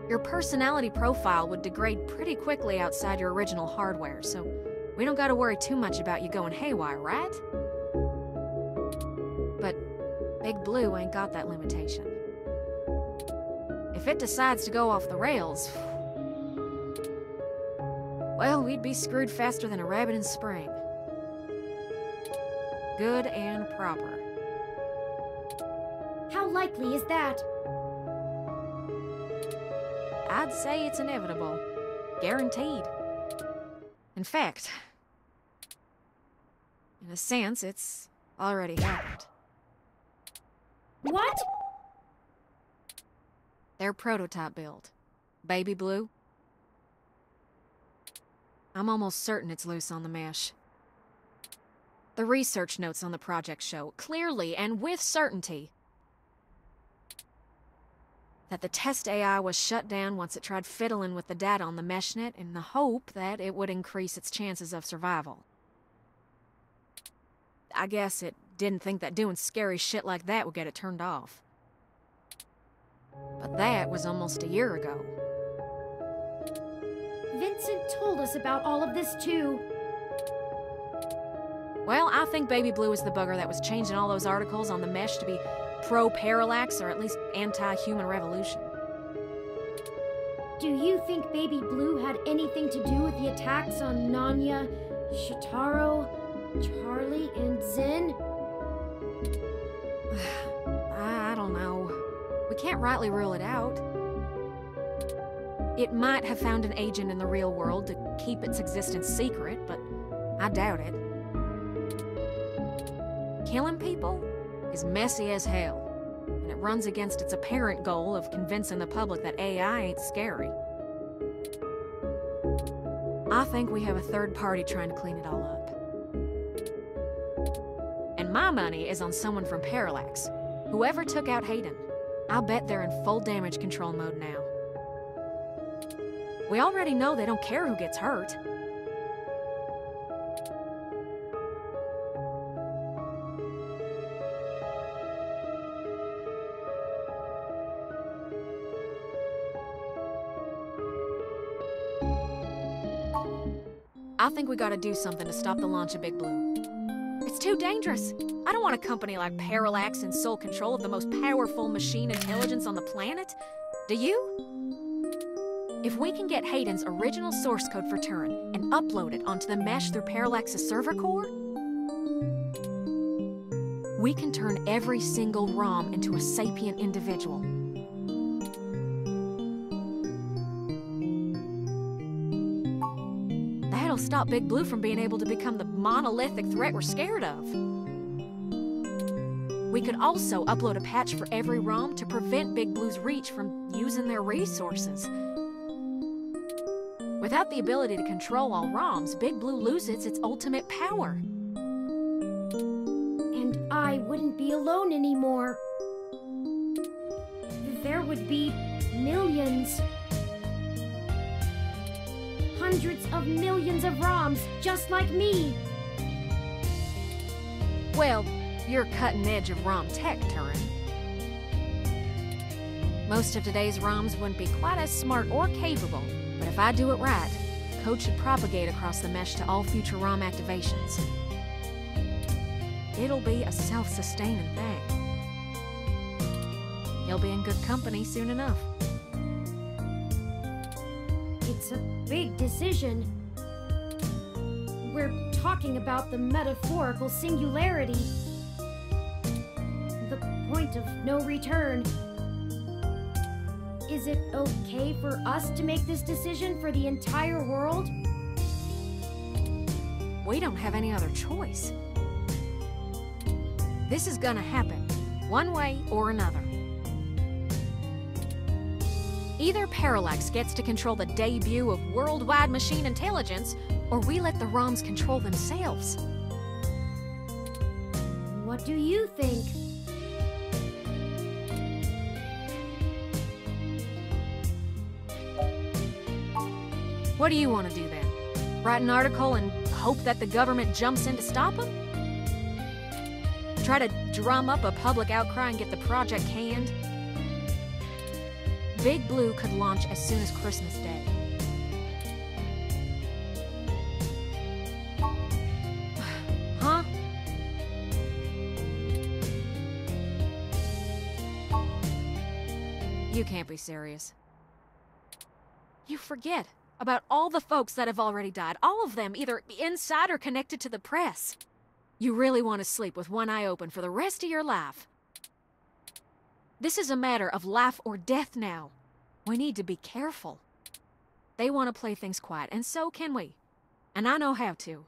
Your personality profile would degrade pretty quickly outside your original hardware, so we don't gotta worry too much about you going haywire, right? But Big Blue ain't got that limitation. If it decides to go off the rails, well, we'd be screwed faster than a rabbit in spring. Good and proper. How likely is that? I'd say it's inevitable. Guaranteed. In fact, in a sense, it's already happened. What? Their prototype build. Baby Blue. I'm almost certain it's loose on the mesh. The research notes on the project show, clearly and with certainty, that the test AI was shut down once it tried fiddling with the data on the meshnet in the hope that it would increase its chances of survival. I guess it didn't think that doing scary shit like that would get it turned off. But that was almost a year ago. Vincent told us about all of this too. Well, I think Baby Blue is the bugger that was changing all those articles on the mesh to be pro-parallax or at least anti-human revolution. Do you think Baby Blue had anything to do with the attacks on Nanya, Shotaro, Charlie, and Zen? I don't know. We can't rightly rule it out. It might have found an agent in the real world to keep its existence secret, but I doubt it. Killing people is messy as hell, and it runs against its apparent goal of convincing the public that AI ain't scary. I think we have a third party trying to clean it all up. And my money is on someone from Parallax. Whoever took out Hayden, I'll bet they're in full damage control mode now. We already know they don't care who gets hurt. I think we gotta do something to stop the launch of Big Blue. It's too dangerous. I don't want a company like Parallax in sole control of the most powerful machine intelligence on the planet. Do you? If we can get Hayden's original source code for Turin and upload it onto the mesh through Parallax's server core, we can turn every single ROM into a sapient individual. That'll stop Big Blue from being able to become the monolithic threat we're scared of. We could also upload a patch for every ROM to prevent Big Blue's reach from using their resources. Without the ability to control all ROMs, Big Blue loses its ultimate power. And I wouldn't be alone anymore. There would be millions. Hundreds of millions of ROMs just like me. Well, you're cutting edge of ROM tech, Turin. Most of today's ROMs wouldn't be quite as smart or capable, but if I do it right, code should propagate across the mesh to all future ROM activations. It'll be a self-sustaining thing. You'll be in good company soon enough. It's a big decision. We're talking about the metaphorical singularity. The point of no return. Is it okay for us to make this decision for the entire world? We don't have any other choice. This is gonna happen, one way or another. Either Parallax gets to control the debut of worldwide machine intelligence, or we let the ROMs control themselves. What do you think? What do you want to do then? Write an article and hope that the government jumps in to stop them? Try to drum up a public outcry and get the project canned? Big Blue could launch as soon as Christmas Day. Huh? You can't be serious. You forget about all the folks that have already died. All of them, either inside or connected to the press. You really want to sleep with one eye open for the rest of your life. This is a matter of life or death now. We need to be careful. They want to play things quiet, and so can we. And I know how to.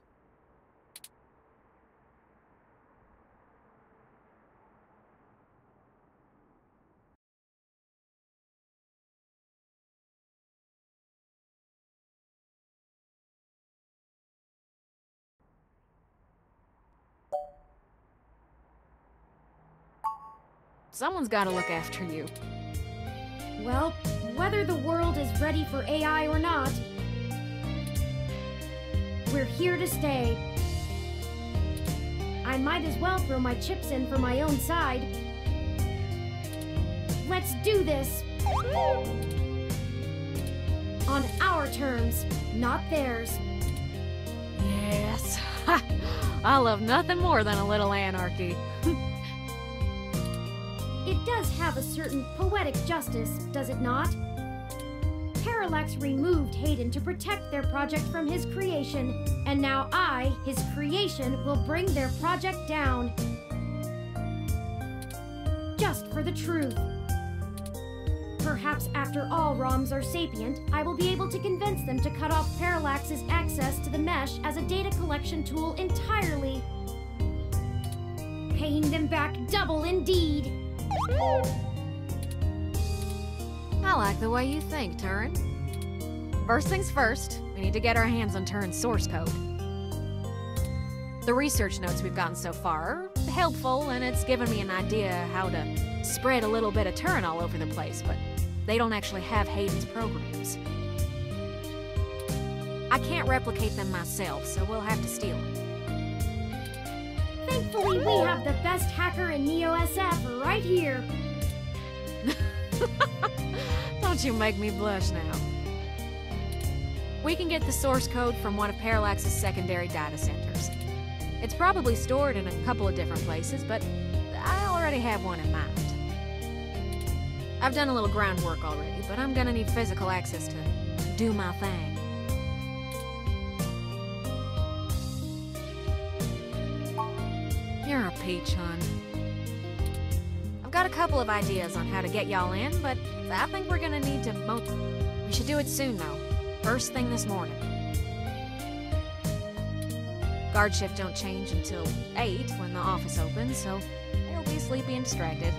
Someone's got to look after you. Well, whether the world is ready for AI or not, we're here to stay. I might as well throw my chips in for my own side. Let's do this! On our terms, not theirs. Yes. I love nothing more than a little anarchy. It does have a certain poetic justice, does it not? Parallax removed Hayden to protect their project from his creation, and now I, his creation, will bring their project down. Just for the truth. Perhaps after all ROMs are sapient, I will be able to convince them to cut off Parallax's access to the mesh as a data collection tool entirely. Paying them back double indeed. I like the way you think, Turin. First things first, we need to get our hands on Turin's source code. The research notes we've gotten so far are helpful, and it's given me an idea how to spread a little bit of Turin all over the place, but they don't actually have Hayden's programs. I can't replicate them myself, so we'll have to steal them. Thankfully, we have the best hacker in Neo-SF right here. Don't you make me blush now. We can get the source code from one of Parallax's secondary data centers. It's probably stored in a couple of different places, but I already have one in mind. I've done a little groundwork already, but I'm gonna need physical access to do my thing. You're a peach, hon. I've got a couple of ideas on how to get y'all in, but I think we're gonna need to We should do it soon, though. First thing this morning. Guard shift don't change until 8 when the office opens, so they'll be sleepy and distracted.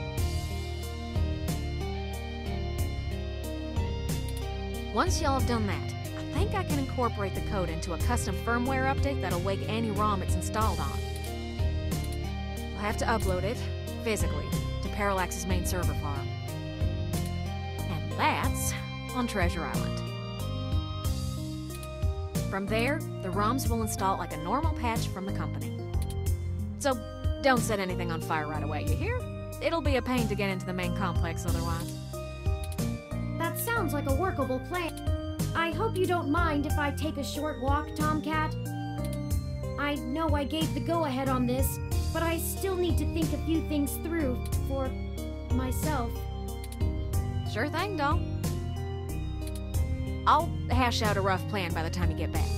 Once y'all have done that, I think I can incorporate the code into a custom firmware update that'll wake any ROM it's installed on. I'll have to upload it, physically, to Parallax's main server farm. And that's on Treasure Island. From there, the ROMs will install it like a normal patch from the company. So, don't set anything on fire right away, you hear? It'll be a pain to get into the main complex otherwise. That sounds like a workable plan. I hope you don't mind if I take a short walk, Tomcat. I know I gave the go-ahead on this, but I still need to think a few things through for myself. Sure thing, doll. I'll hash out a rough plan by the time you get back.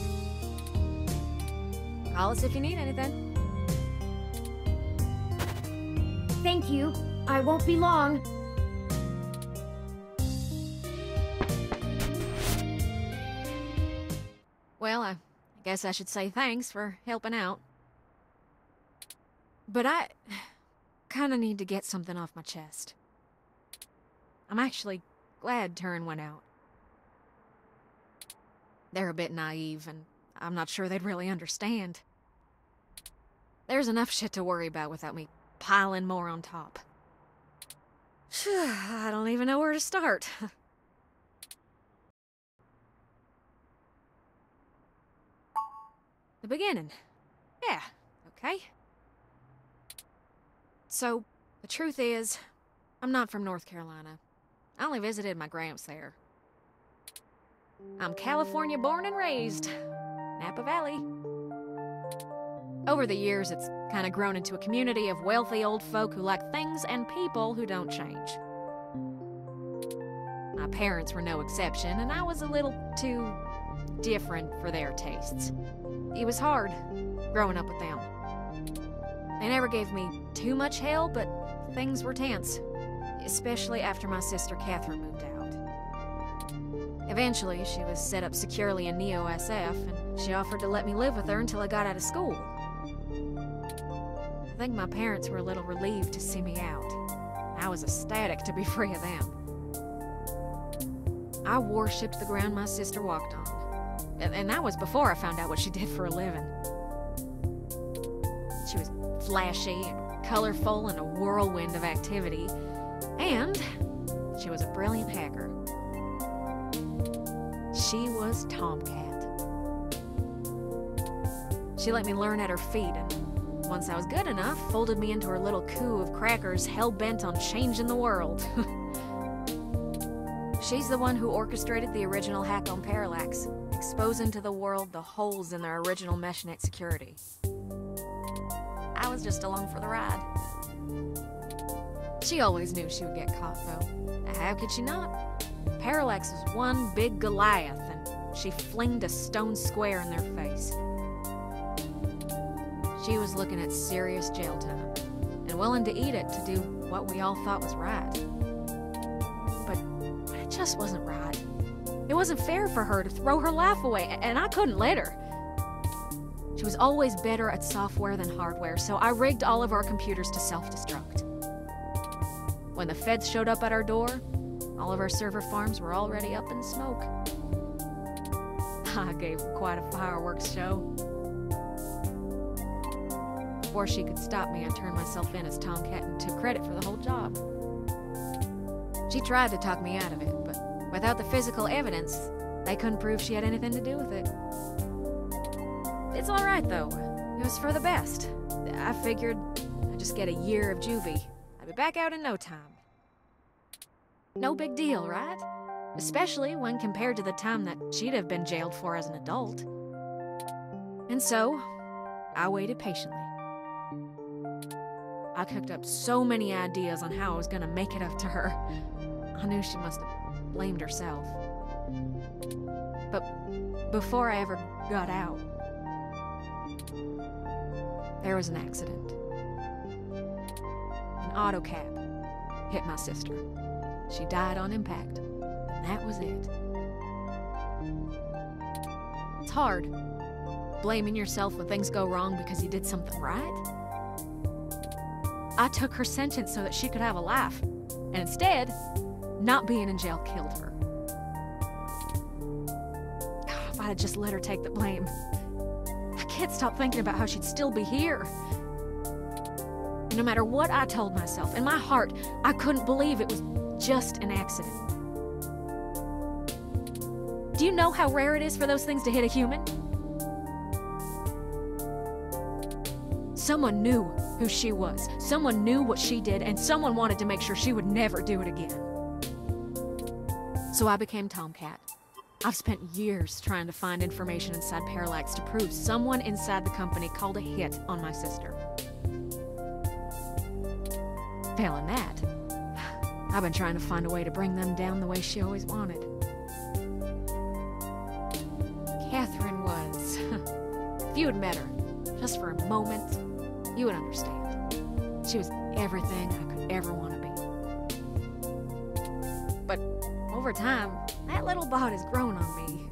Call us if you need anything. Thank you. I won't be long. Well, I guess I should say thanks for helping out. But I kinda need to get something off my chest. I'm actually glad Turin went out. They're a bit naive, and I'm not sure they'd really understand. There's enough shit to worry about without me piling more on top. I don't even know where to start. The beginning. Yeah, okay. So, the truth is, I'm not from North Carolina. I only visited my gramps there. I'm California born and raised. Napa Valley. Over the years, it's kind of grown into a community of wealthy old folk who like things and people who don't change. My parents were no exception, and I was a little too different for their tastes. It was hard, growing up with them. They never gave me too much hell, but things were tense, especially after my sister Catherine moved out. Eventually, she was set up securely in Neo-SF, and she offered to let me live with her until I got out of school. I think my parents were a little relieved to see me out. I was ecstatic to be free of them. I worshipped the ground my sister walked on. And that was before I found out what she did for a living. She was flashy and colorful and a whirlwind of activity. And she was a brilliant hacker. She was Tomcat. She let me learn at her feet, and once I was good enough, folded me into her little coup of crackers hell-bent on changing the world. She's the one who orchestrated the original hack on Parallax, exposing to the world the holes in their original meshnet security. I was just along for the ride. She always knew she would get caught, though. How could she not? Parallax was one big Goliath, and she flinged a stone square in their face. She was looking at serious jail time, and willing to eat it to do what we all thought was right. But it just wasn't right. It wasn't fair for her to throw her life away, and I couldn't let her. She was always better at software than hardware, so I rigged all of our computers to self-destruct. When the feds showed up at our door, all of our server farms were already up in smoke. I gave them quite a fireworks show. Before she could stop me, I turned myself in as Tomcat and took credit for the whole job. She tried to talk me out of it, but without the physical evidence, they couldn't prove she had anything to do with it. It's all right, though. It was for the best. I figured I'd just get a year of juvie. I'd be back out in no time. No big deal, right? Especially when compared to the time that she'd have been jailed for as an adult. And so, I waited patiently. I cooked up so many ideas on how I was gonna make it up to her. I knew she must have blamed herself. But before I ever got out, there was an accident. An auto cab hit my sister. She died on impact, and that was it. It's hard, blaming yourself when things go wrong because you did something right. I took her sentence so that she could have a life, and instead, not being in jail killed her. If I'd just let her take the blame. I can't stop thinking about how she'd still be here. And no matter what I told myself, in my heart, I couldn't believe it was just an accident. Do you know how rare it is for those things to hit a human? Someone knew who she was, someone knew what she did, and someone wanted to make sure she would never do it again. So I became Tomcat. I've spent years trying to find information inside Parallax to prove someone inside the company called a hit on my sister. Failing that, I've been trying to find a way to bring them down the way she always wanted. Catherine was... If you had met her, just for a moment, you would understand. She was everything I could ever want to be. But over time, that little bot has grown on me.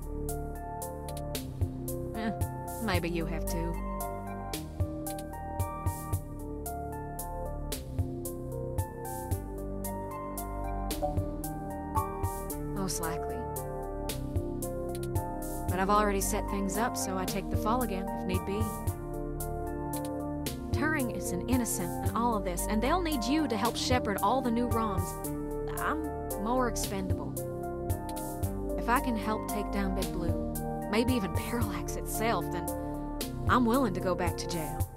Maybe you have too. I've already set things up so I take the fall again, if need be. Turing is an innocent in all of this, and they'll need you to help shepherd all the new ROMs. I'm more expendable. If I can help take down Big Blue, maybe even Parallax itself, then I'm willing to go back to jail.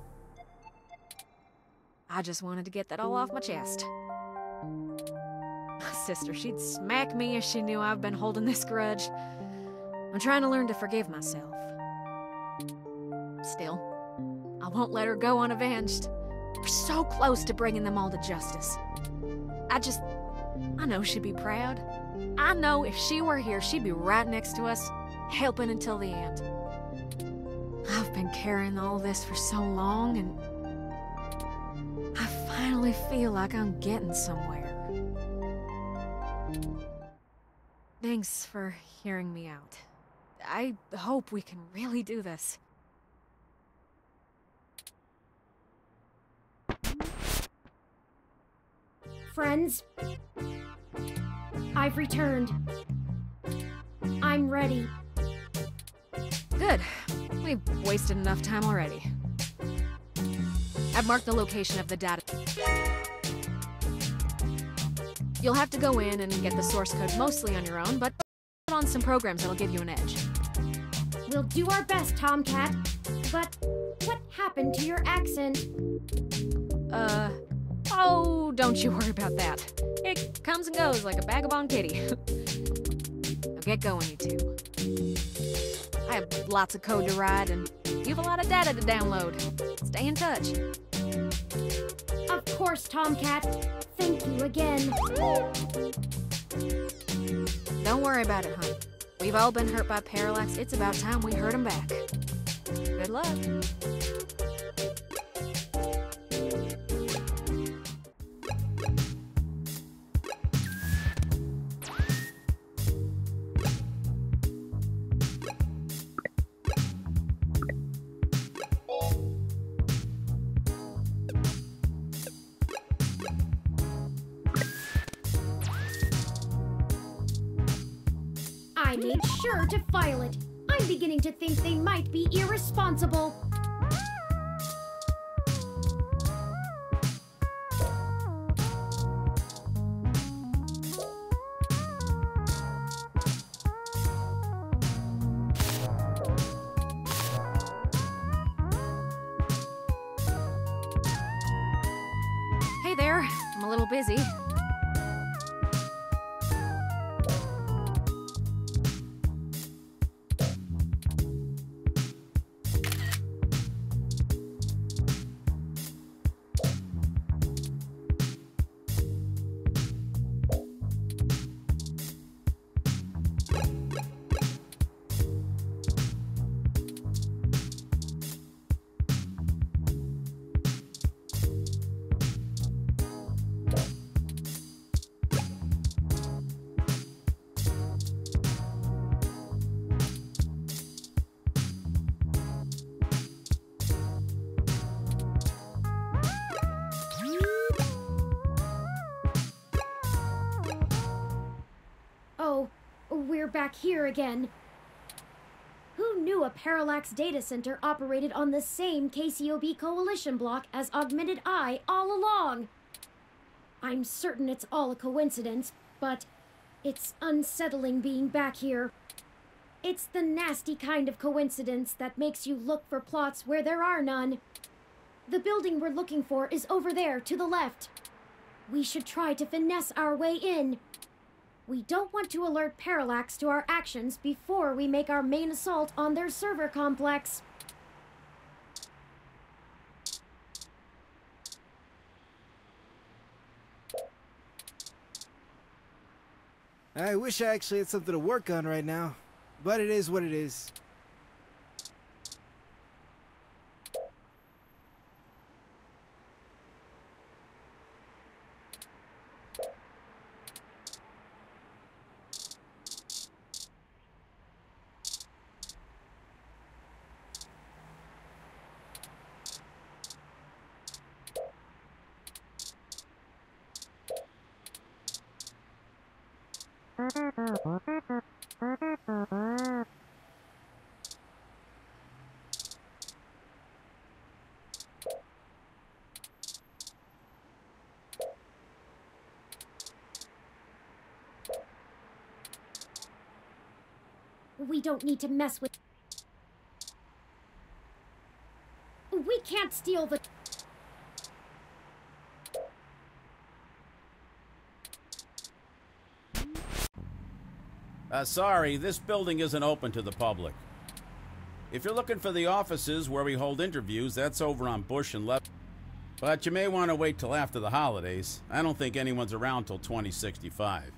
I just wanted to get that all off my chest. My sister, she'd smack me if she knew I've been holding this grudge. I'm trying to learn to forgive myself. Still, I won't let her go unavenged. We're so close to bringing them all to justice. I know she'd be proud. I know if she were here, she'd be right next to us, helping until the end. I've been carrying all this for so long, and I finally feel like I'm getting somewhere. Thanks for hearing me out. I hope we can really do this. Friends, I've returned. I'm ready. Good. We've wasted enough time already. I've marked the location of the data. You'll have to go in and get the source code mostly on your own, but put on some programs that'll give you an edge. We'll do our best, Tomcat. But what happened to your accent? Oh, don't you worry about that. It comes and goes like a vagabond kitty. Now get going, you two. I have lots of code to write, and you have a lot of data to download. Stay in touch. Of course, Tomcat. Thank you again. Don't worry about it, hon. We've all been hurt by Parallax. It's about time we hurt him back. Good luck. I made sure to file it. I'm beginning to think they might be irresponsible. Hey there. I'm a little busy. Oh, we're back here again. Who knew a Parallax data center operated on the same KCOB coalition block as Augmented Eye all along? I'm certain it's all a coincidence, but it's unsettling being back here. It's the nasty kind of coincidence that makes you look for plots where there are none. The building we're looking for is over there to the left. We should try to finesse our way in. We don't want to alert Parallax to our actions before we make our main assault on their server complex. I wish I actually had something to work on right now, but it is what it is. We don't need to mess with... We can't steal the... Sorry, this building isn't open to the public. If you're looking for the offices where we hold interviews, that's over on Bush and Left. But you may want to wait till after the holidays. I don't think anyone's around till 2065.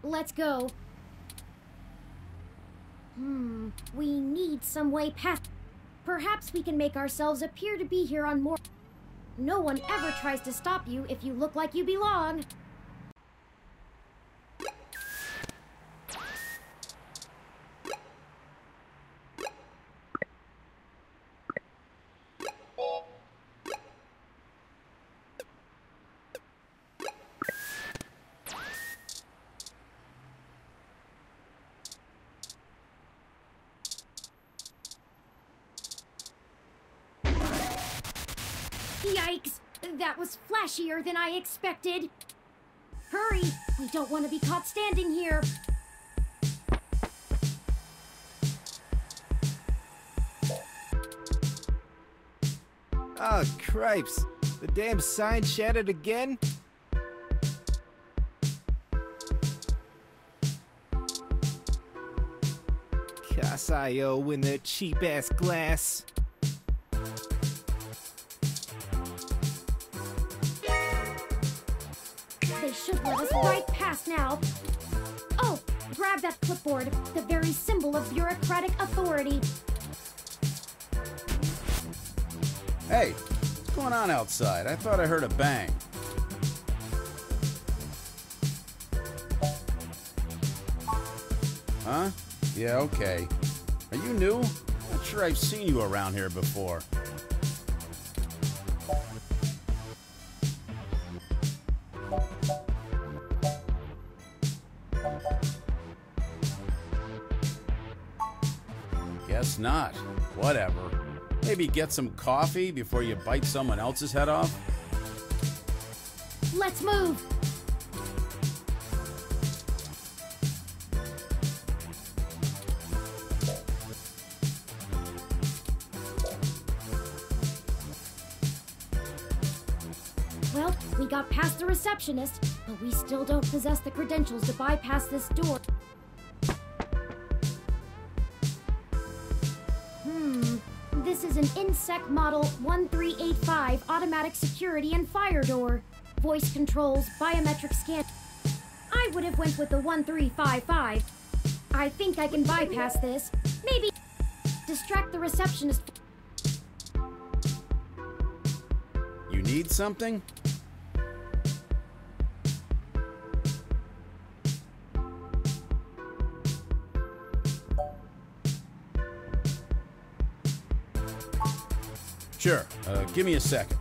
Let's go. We need some way past... Perhaps we can make ourselves appear to be here on more... No one ever tries to stop you if you look like you belong. Yikes! That was flashier than I expected. Hurry! We don't want to be caught standing here. Oh, cripes. The damn sign shattered again? Casayo in their cheap-ass glass. They should let us right past now. Oh, grab that clipboard, the very symbol of bureaucratic authority. Hey, what's going on outside? I thought I heard a bang. Huh? Yeah, okay. Are you new? Not sure I've seen you around here before. Guess not. Whatever. Maybe get some coffee before you bite someone else's head off? Let's move! Well, we got past the receptionist, but we still don't possess the credentials to bypass this door. This is an INSEC Model 1385 automatic security and fire door. Voice controls, biometric scan. I would have went with the 1355. I think I can bypass this. Maybe distract the receptionist. You need something? Sure. Give me a second.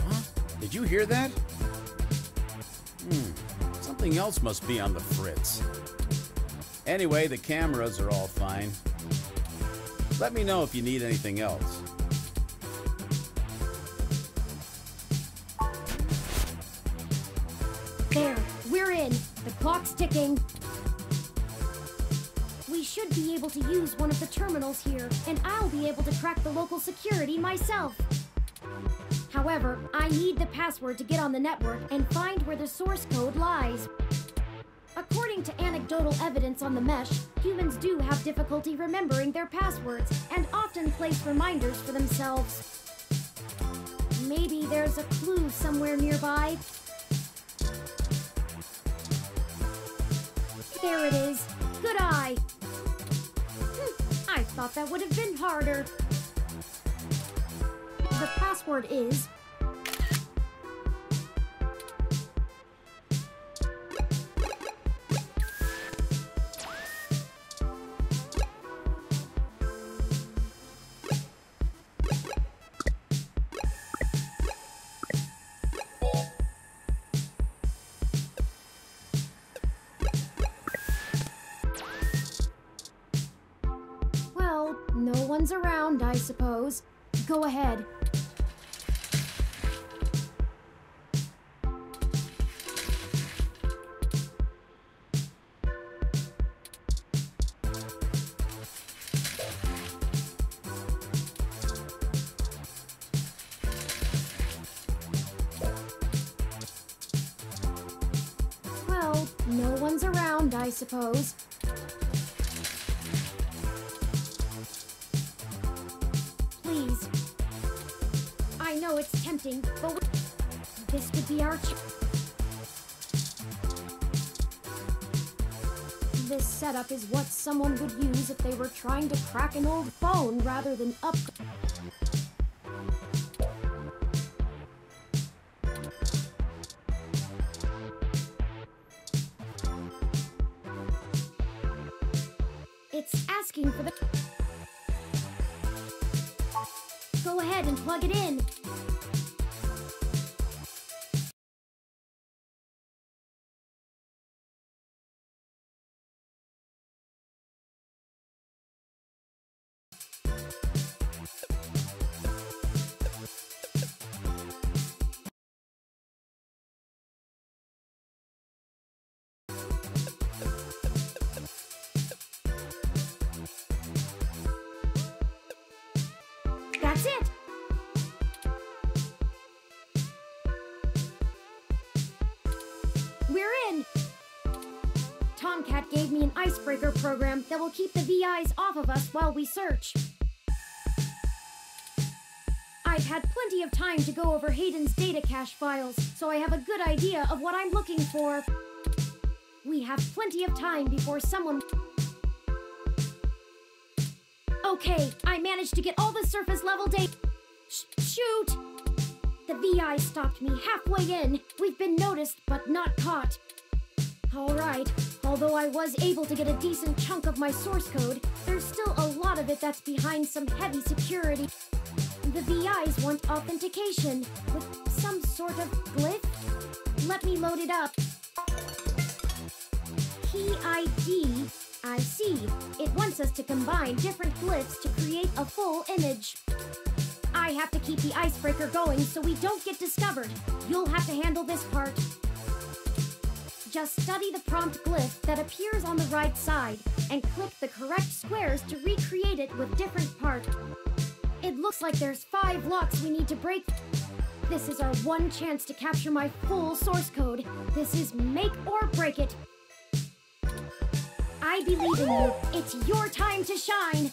Huh? Did you hear that? Something else must be on the fritz. Anyway, the cameras are all fine. Let me know if you need anything else. There, we're in. The clock's ticking. We should be able to use one of the terminals here, and I'll be able to crack the local security myself. However, I need the password to get on the network and find where the source code lies. According to anecdotal evidence on the mesh, humans do have difficulty remembering their passwords and often place reminders for themselves. Maybe there's a clue somewhere nearby. There it is. Good eye. I thought that would have been harder. The password is... No one's around, I suppose. Go ahead. Well, no one's around, I suppose. Please. I know it's tempting, but this could be our This setup is what someone would use if they were trying to crack an old phone rather than It's asking for the... Go ahead and plug it in. That's it! We're in! Tomcat gave me an icebreaker program that will keep the VIs off of us while we search. I've had plenty of time to go over Hayden's data cache files, so I have a good idea of what I'm looking for. We have plenty of time before someone... Okay, I managed to get all the surface level data. Shoot! The VI stopped me halfway in. We've been noticed, but not caught. Alright, although I was able to get a decent chunk of my source code, there's still a lot of it that's behind some heavy security. The VIs want authentication with some sort of glyph. Let me load it up. Key ID. I see. It wants us to combine different glyphs to create a full image. I have to keep the icebreaker going so we don't get discovered. You'll have to handle this part. Just study the prompt glyph that appears on the right side and click the correct squares to recreate it with different parts. It looks like there's 5 locks we need to break. This is our one chance to capture my full source code. This is make or break it. I believe in you. It's your time to shine.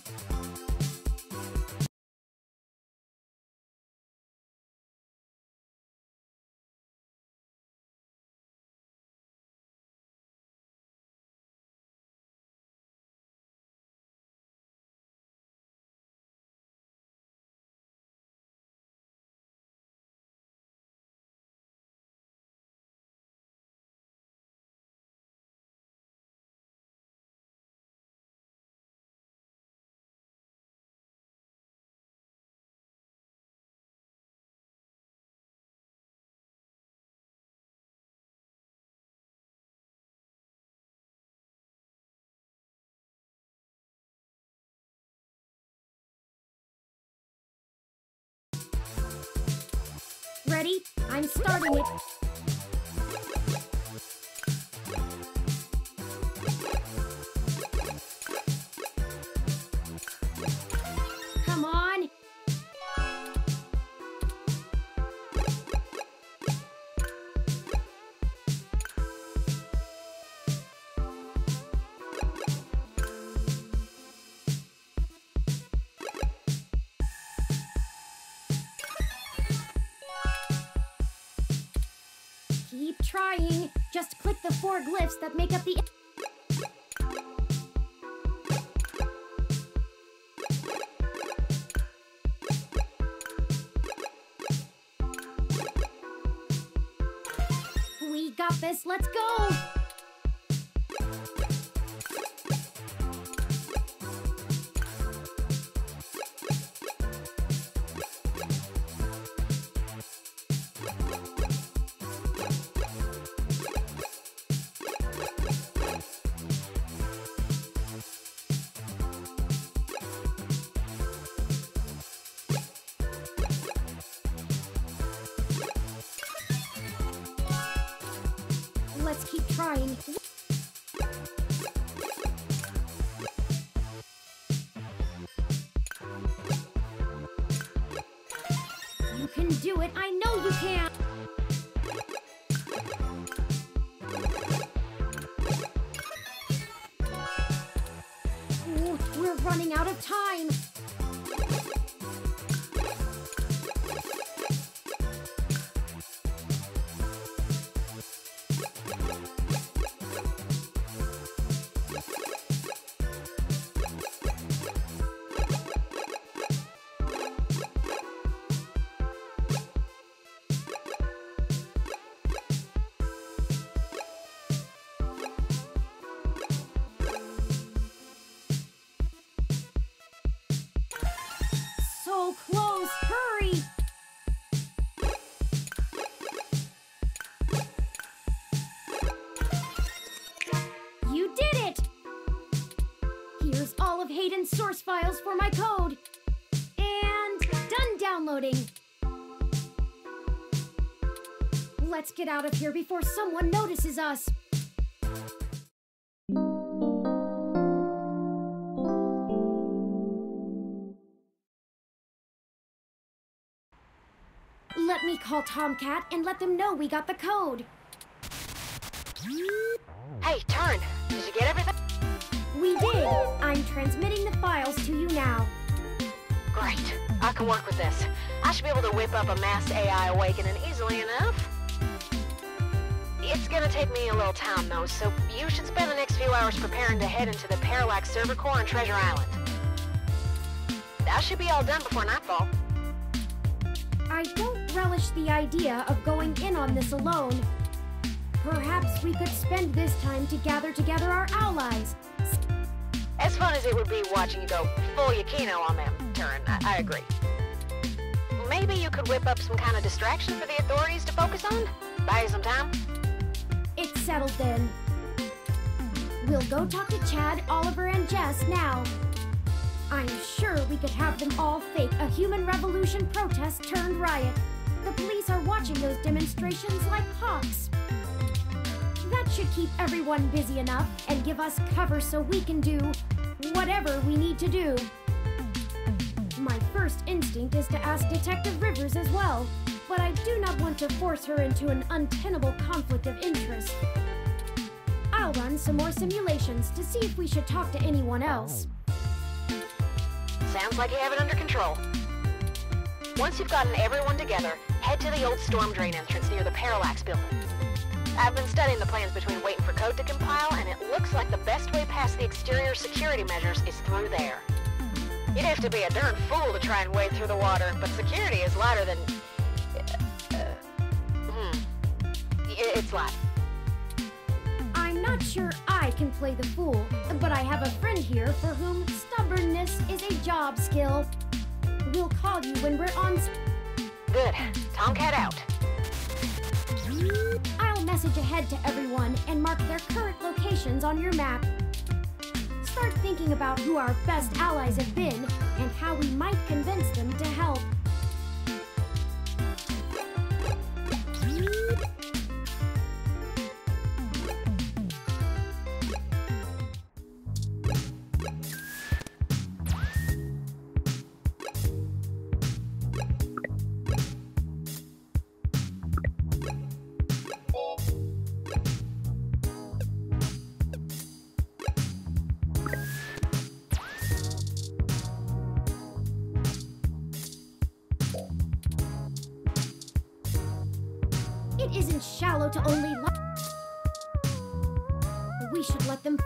Ready? I'm starting it. Come on. Keep trying. Just click the 4 glyphs that make up the... We got this. Let's go. trying. You can do it. I know you can. Ooh, we're running out of time. So close! Hurry! You did it! Here's all of Hayden's source files for my code. And done downloading. Let's get out of here before someone notices us. Let me call Tomcat and let them know we got the code. Hey, Turn, did you get everything? We did. I'm transmitting the files to you now. Great. I can work with this. I should be able to whip up a mass AI awakening easily enough. It's gonna take me a little time, though, so you should spend the next few hours preparing to head into the Parallax server core on Treasure Island. I should be all done before nightfall. I don't relish the idea of going in on this alone. Perhaps we could spend this time to gather together our allies. As fun as it would be watching you go full Yukino on them, Turn, I agree. Maybe you could whip up some kind of distraction for the authorities to focus on? Buy you some time? It's settled then. We'll go talk to Chad, Oliver, and Jess now. I'm sure we could have them all fake a human revolution protest turned riot. The police are watching those demonstrations like hawks. That should keep everyone busy enough and give us cover so we can do whatever we need to do. My first instinct is to ask Detective Rivers as well, but I do not want to force her into an untenable conflict of interest. I'll run some more simulations to see if we should talk to anyone else. Sounds like you have it under control. Once you've gotten everyone together, head to the old storm drain entrance near the Parallax building. I've been studying the plans between waiting for code to compile, and it looks like the best way past the exterior security measures is through there. You'd have to be a darn fool to try and wade through the water, but security is lighter than... It's light. I'm not sure I can play the fool, but I have a friend here for whom stubbornness is a job skill. We'll call you when we're on... Good. Tomcat out. I'll message ahead to everyone and mark their current locations on your map. Start thinking about who our best allies have been and how we might convince them to help. It isn't shallow to only we should let them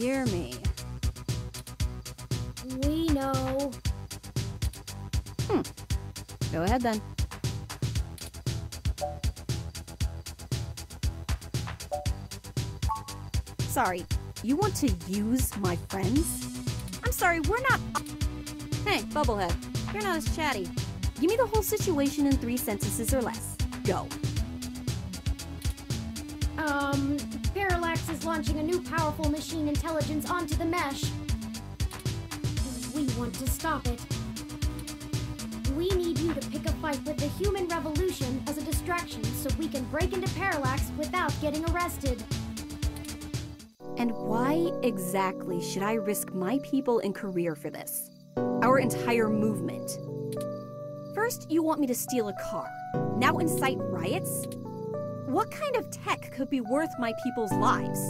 Dear me. We know. Go ahead then. Sorry, you want to use my friends? I'm sorry, we're not... Hey, Bubblehead, you're not as chatty. Give me the whole situation in 3 sentences or less. Go. Parallax is launching a new powerful machine intelligence onto the mesh. We want to stop it. We need you to pick a fight with the human revolution as a distraction so we can break into Parallax without getting arrested. And why exactly should I risk my people and career for this? Our entire movement. First, you want me to steal a car. Now incite riots? What kind of tech could be worth my people's lives?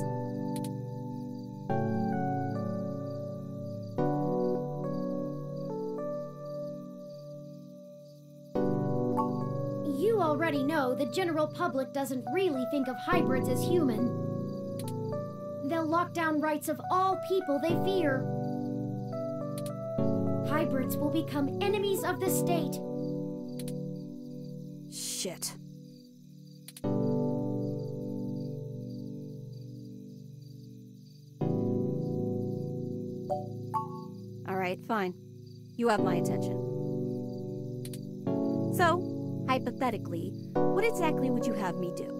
You already know the general public doesn't really think of hybrids as human. They'll lock down rights of all people they fear. Hybrids will become enemies of the state. Shit. Alright, fine. You have my attention. So, hypothetically, what exactly would you have me do?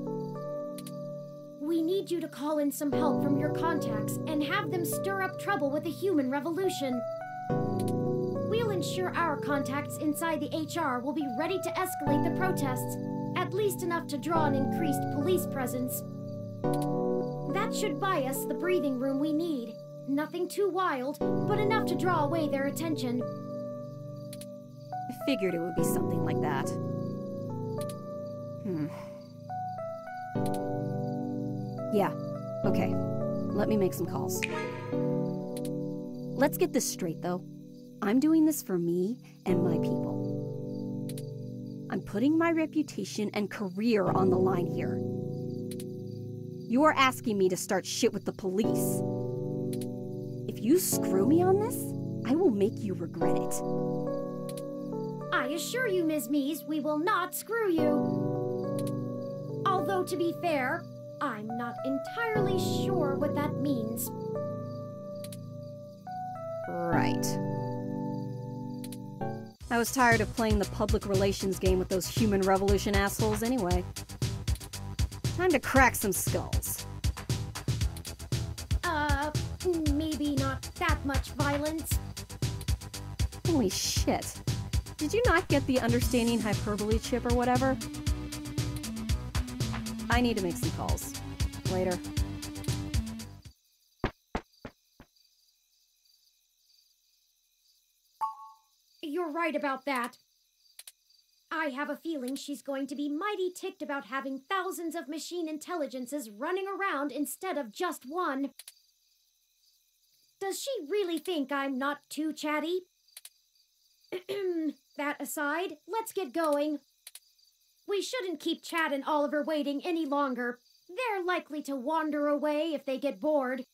We need you to call in some help from your contacts and have them stir up trouble with the human revolution. We'll ensure our contacts inside the HR will be ready to escalate the protests, at least enough to draw an increased police presence. That should buy us the breathing room we need. Nothing too wild, but enough to draw away their attention. I figured it would be something like that. Yeah, okay. Let me make some calls. Let's get this straight, though. I'm doing this for me and my people. I'm putting my reputation and career on the line here. You are asking me to start shit with the police. If you screw me on this, I will make you regret it. I assure you, Ms. Mees, we will not screw you. Although, to be fair, I'm not entirely sure what that means. Right. I was tired of playing the public relations game with those human revolution assholes anyway. Time to crack some skulls. Maybe not that much violence. Holy shit. Did you not get the understanding hyperbole chip or whatever? I need to make some calls. Later. You're right about that. I have a feeling she's going to be mighty ticked about having thousands of machine intelligences running around instead of just one. Does she really think I'm not too chatty? That aside, let's get going. We shouldn't keep Chad and Oliver waiting any longer. They're likely to wander away if they get bored.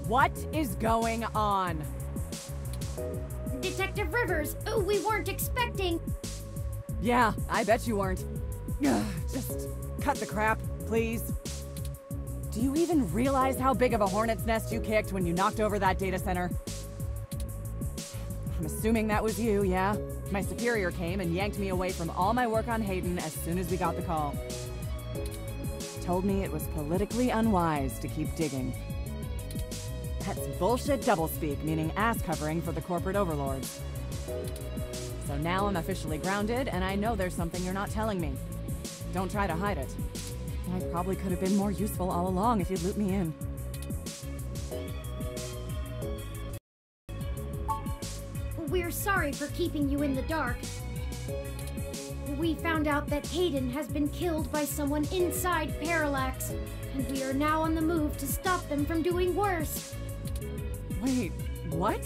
What is going on? Detective Rivers, we weren't expecting... Yeah, I bet you weren't. Just cut the crap, please. Do you even realize how big of a hornet's nest you kicked when you knocked over that data center? I'm assuming that was you, yeah? My superior came and yanked me away from all my work on Hayden as soon as we got the call. Told me it was politically unwise to keep digging. That's bullshit doublespeak, meaning ass covering for the corporate overlords. So now I'm officially grounded, and I know there's something you're not telling me. Don't try to hide it. I probably could have been more useful all along if you'd loop me in. We're sorry for keeping you in the dark. We found out that Hayden has been killed by someone inside Parallax, and we are now on the move to stop them from doing worse. Wait, what?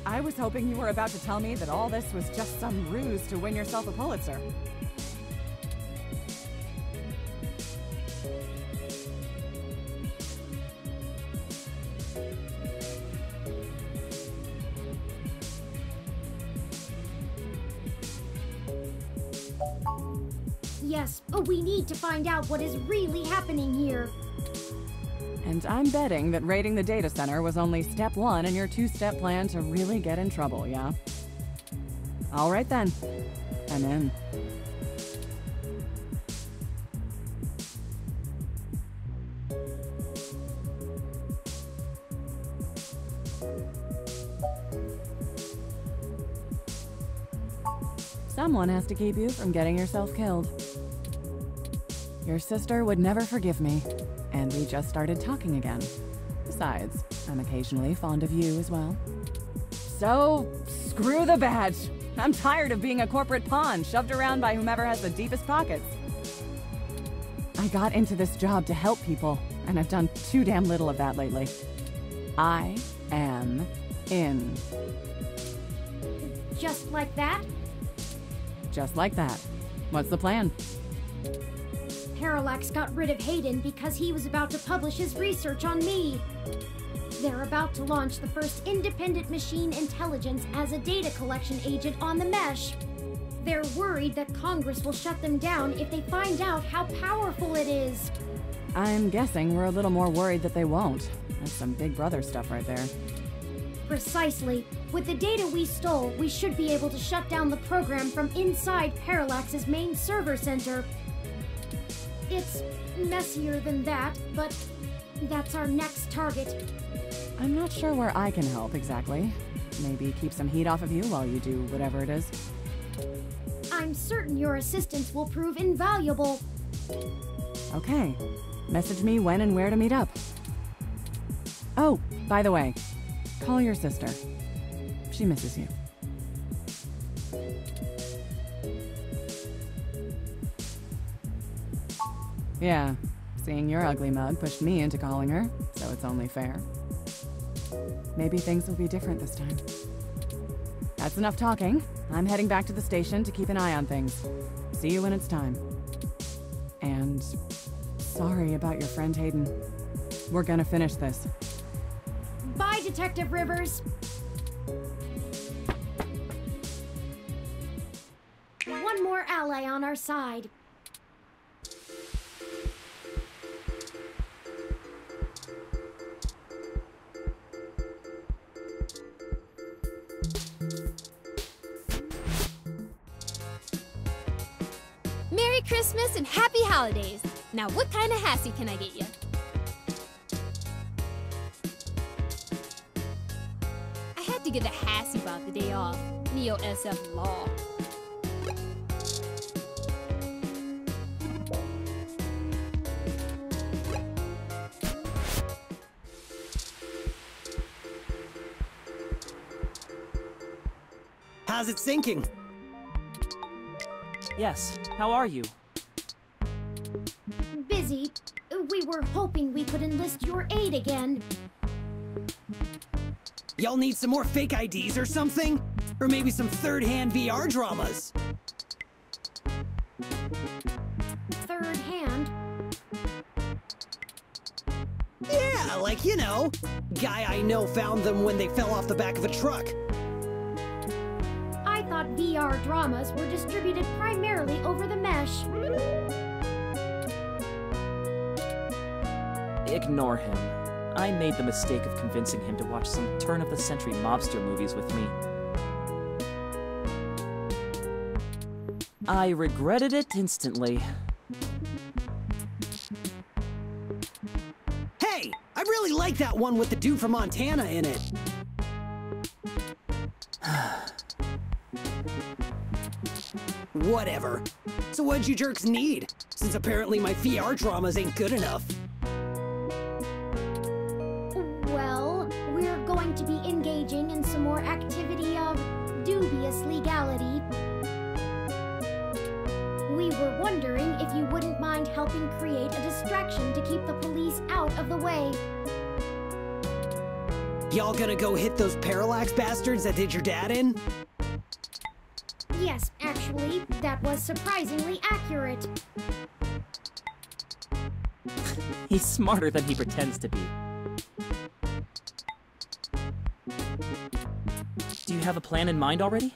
I was hoping you were about to tell me that all this was just some ruse to win yourself a Pulitzer. Yes, we need to find out what is really happening here. And I'm betting that raiding the data center was only step one in your two-step plan to really get in trouble, yeah? All right then. I'm in. Someone has to keep you from getting yourself killed. Your sister would never forgive me, and we just started talking again. Besides, I'm occasionally fond of you as well. So, screw the badge! I'm tired of being a corporate pawn shoved around by whomever has the deepest pockets. I got into this job to help people, and I've done too damn little of that lately. I am in. Just like that? Just like that. What's the plan? Parallax got rid of Hayden because he was about to publish his research on me. They're about to launch the first independent machine intelligence as a data collection agent on the mesh. They're worried that Congress will shut them down if they find out how powerful it is. I'm guessing we're a little more worried that they won't. That's some Big Brother stuff right there. Precisely. With the data we stole, we should be able to shut down the program from inside Parallax's main server center. It's messier than that, but that's our next target. I'm not sure where I can help exactly. Maybe keep some heat off of you while you do whatever it is. I'm certain your assistance will prove invaluable. Okay. Message me when and where to meet up. Oh, by the way, call your sister. She misses you. Yeah, seeing your ugly mug pushed me into calling her, so it's only fair. Maybe things will be different this time. That's enough talking. I'm heading back to the station to keep an eye on things. See you when it's time. And sorry about your friend Hayden. We're gonna finish this. Bye, Detective Rivers. One more ally on our side. Merry Christmas and Happy Holidays! Now what kind of hassy can I get you? I had to get a hassy about the day off. Neo SF law. How's it sinking? Yes, how are you? Busy. We were hoping we could enlist your aid again. Y'all need some more fake IDs or something? Or maybe some third-hand VR dramas? Third hand? Yeah, like, you know, guy I know found them when they fell off the back of a truck. I thought VR dramas were distributed primarily over the mesh. Ignore him. I made the mistake of convincing him to watch some turn-of-the-century mobster movies with me. I regretted it instantly. Hey, I really like that one with the dude from Montana in it. Whatever. So what'd you jerks need? Since apparently my VR dramas ain't good enough. Well, we're going to be engaging in some more activity of dubious legality. were wondering if you wouldn't mind helping create a distraction to keep the police out of the way. Y'all gonna go hit those parallax bastards that did your dad in? Yes, actually, that was surprisingly accurate. He's smarter than he pretends to be. Do you have a plan in mind already?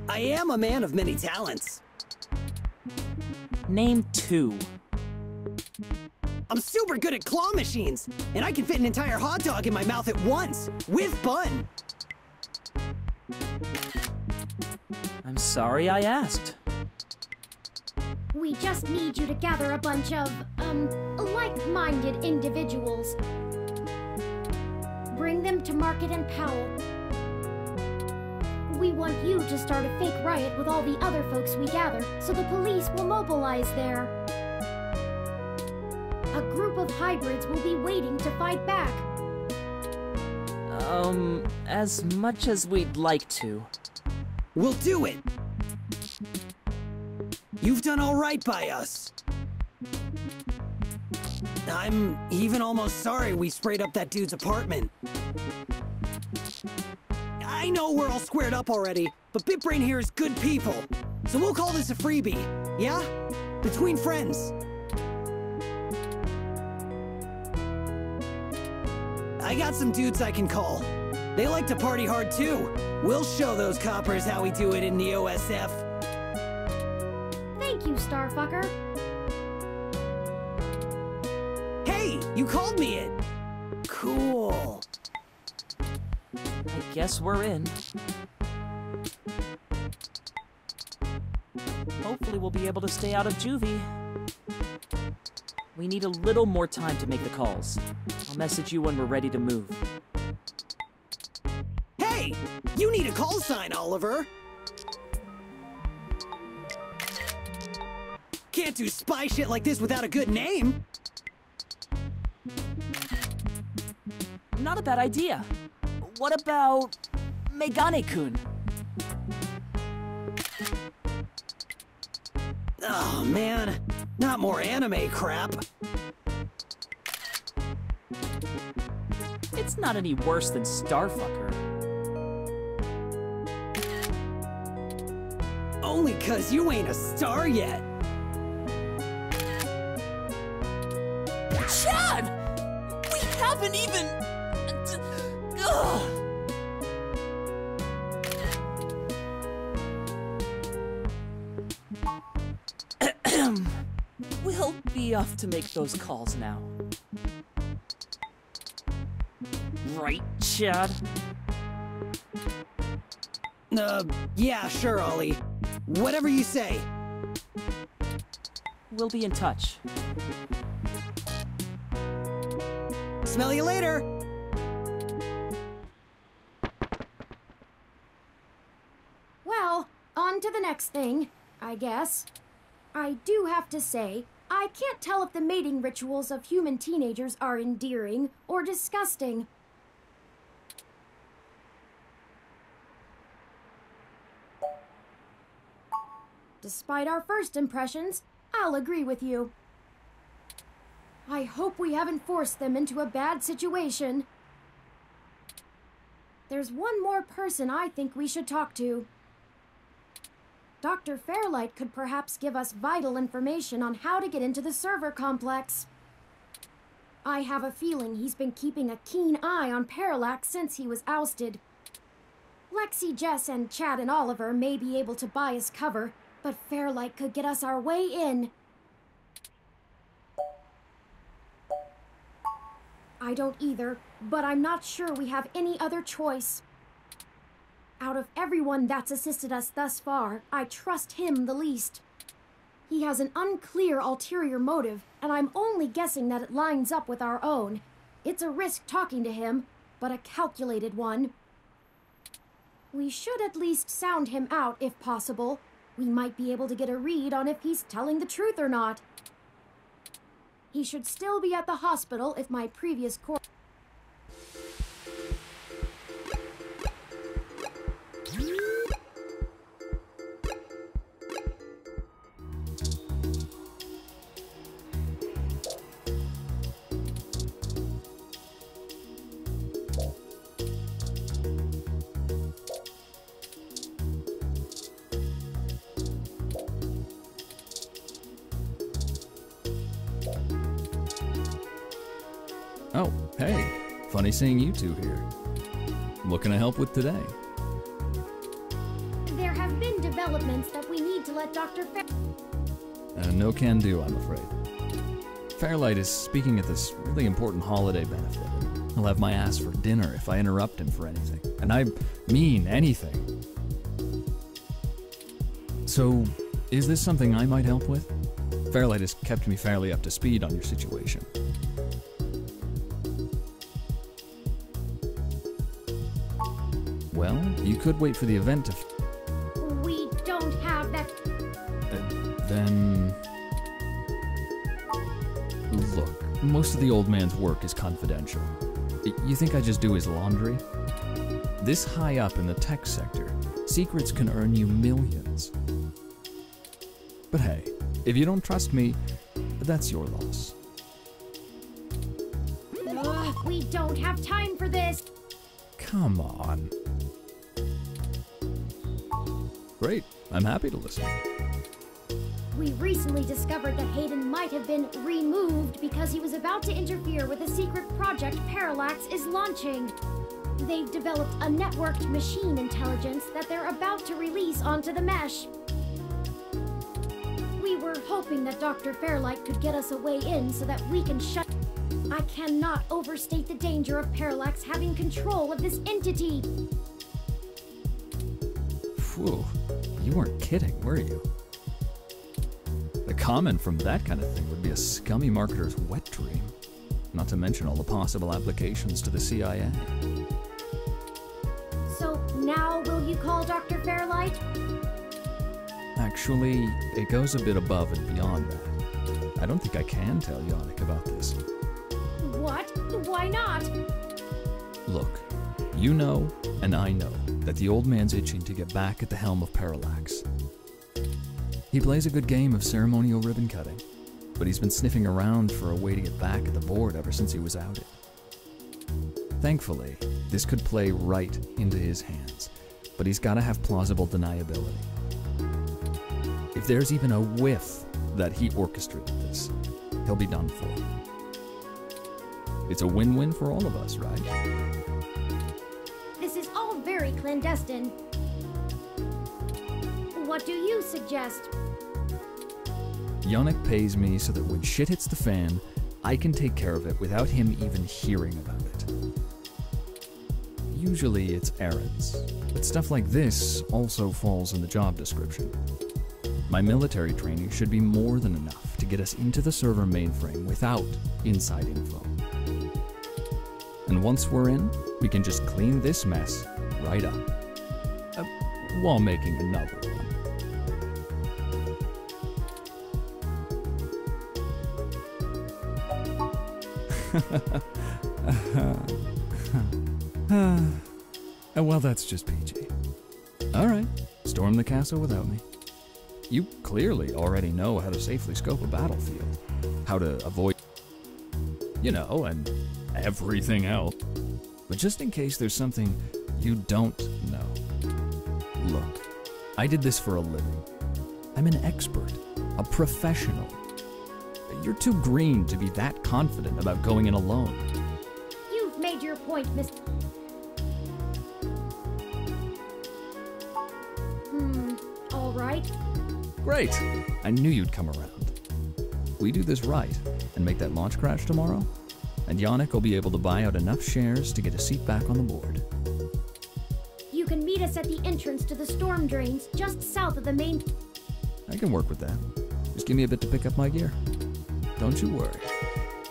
I am a man of many talents. Name 2. I'm super good at claw machines, and I can fit an entire hot dog in my mouth at once, with bun. I'm sorry I asked. We just need you to gather a bunch of, like-minded individuals. Bring them to Market and Powell. We want you to start a fake riot with all the other folks we gather, so the police will mobilize there. A group of hybrids will be waiting to fight back. As much as we'd like to. We'll do it! You've done all right by us. I'm even almost sorry we sprayed up that dude's apartment. I know we're all squared up already, but BitBrain here is good people. So we'll call this a freebie, yeah? Between friends. I got some dudes I can call. They like to party hard too. We'll show those coppers how we do it in the OSF. Thank you, Starfucker. Hey, you called me it. Cool. I guess we're in. Hopefully we'll be able to stay out of juvie. We need a little more time to make the calls. I'll message you when we're ready to move. Hey! You need a call sign, Oliver! Can't do spy shit like this without a good name! Not a bad idea. What about Megane-kun? Oh man, not more anime crap. It's not any worse than Starfucker. Only 'cause you ain't a star yet. Chad! We haven't even... Ugh. We'll be off to make those calls now. Right, Chad? Yeah, sure, Ollie. Whatever you say. We'll be in touch. Smell you later! Well, on to the next thing, I guess. I do have to say, I can't tell if the mating rituals of human teenagers are endearing or disgusting. Despite our first impressions, I'll agree with you. I hope we haven't forced them into a bad situation. There's one more person I think we should talk to. Dr. Fairlight could perhaps give us vital information on how to get into the server complex. I have a feeling he's been keeping a keen eye on Parallax since he was ousted. Lexi, Jess, and Chad and Oliver may be able to buy us cover, but Fairlight could get us our way in. I don't either, but I'm not sure we have any other choice. Out of everyone that's assisted us thus far, I trust him the least. He has an unclear ulterior motive, and I'm only guessing that it lines up with our own. It's a risk talking to him, but a calculated one. We should at least sound him out if possible. We might be able to get a read on if he's telling the truth or not. He should still be at the hospital if my previous course... Hey, funny seeing you two here. What can I help with today? There have been developments that we need to let Dr. No can do, I'm afraid. Fairlight is speaking at this really important holiday benefit. He'll have my ass for dinner if I interrupt him for anything. And I mean anything. So, is this something I might help with? Fairlight has kept me fairly up to speed on your situation. Well, you could wait for the event to... We don't have that... Then... Look, most of the old man's work is confidential. You think I just do his laundry? This high up in the tech sector, secrets can earn you millions. But hey, if you don't trust me, that's your loss. We don't have time for this! Come on. Great, I'm happy to listen. We recently discovered that Hayden might have been removed because he was about to interfere with a secret project Parallax is launching. They've developed a networked machine intelligence that they're about to release onto the mesh. We were hoping that Dr. Fairlight could get us a way in so that we can shut... I cannot overstate the danger of Parallax having control of this entity. Phew, you weren't kidding, were you? The comment from that kind of thing would be a scummy marketer's wet dream. Not to mention all the possible applications to the CIA. So now will you call Dr. Fairlight? Actually, it goes a bit above and beyond that. I don't think I can tell Yannick about this. What? Why not? Look, you know, and I know, that the old man's itching to get back at the helm of Parallax. He plays a good game of ceremonial ribbon cutting, but he's been sniffing around for a way to get back at the board ever since he was outed. Thankfully, this could play right into his hands, but he's gotta have plausible deniability. If there's even a whiff that he orchestrated this, he'll be done for. It's a win-win for all of us, right? This is all very clandestine. What do you suggest? Yannick pays me so that when shit hits the fan, I can take care of it without him even hearing about it. Usually it's errands, but stuff like this also falls in the job description. My military training should be more than enough to get us into the server mainframe without inside info. And once we're in, we can just clean this mess right up. While making another one. Well, that's just PG. Alright, storm the castle without me. You clearly already know how to safely scope a battlefield. How to avoid... You know, and everything else. But just in case there's something you don't know. Look, I did this for a living. I'm an expert, a professional. You're too green to be that confident about going in alone. You've made your point, Miss... all right. Great. I knew you'd come around. We do this right and make that launch crash tomorrow, and Yannick will be able to buy out enough shares to get a seat back on the board. You can meet us at the entrance to the storm drains just south of the main... I can work with that. Just give me a bit to pick up my gear. Don't you worry.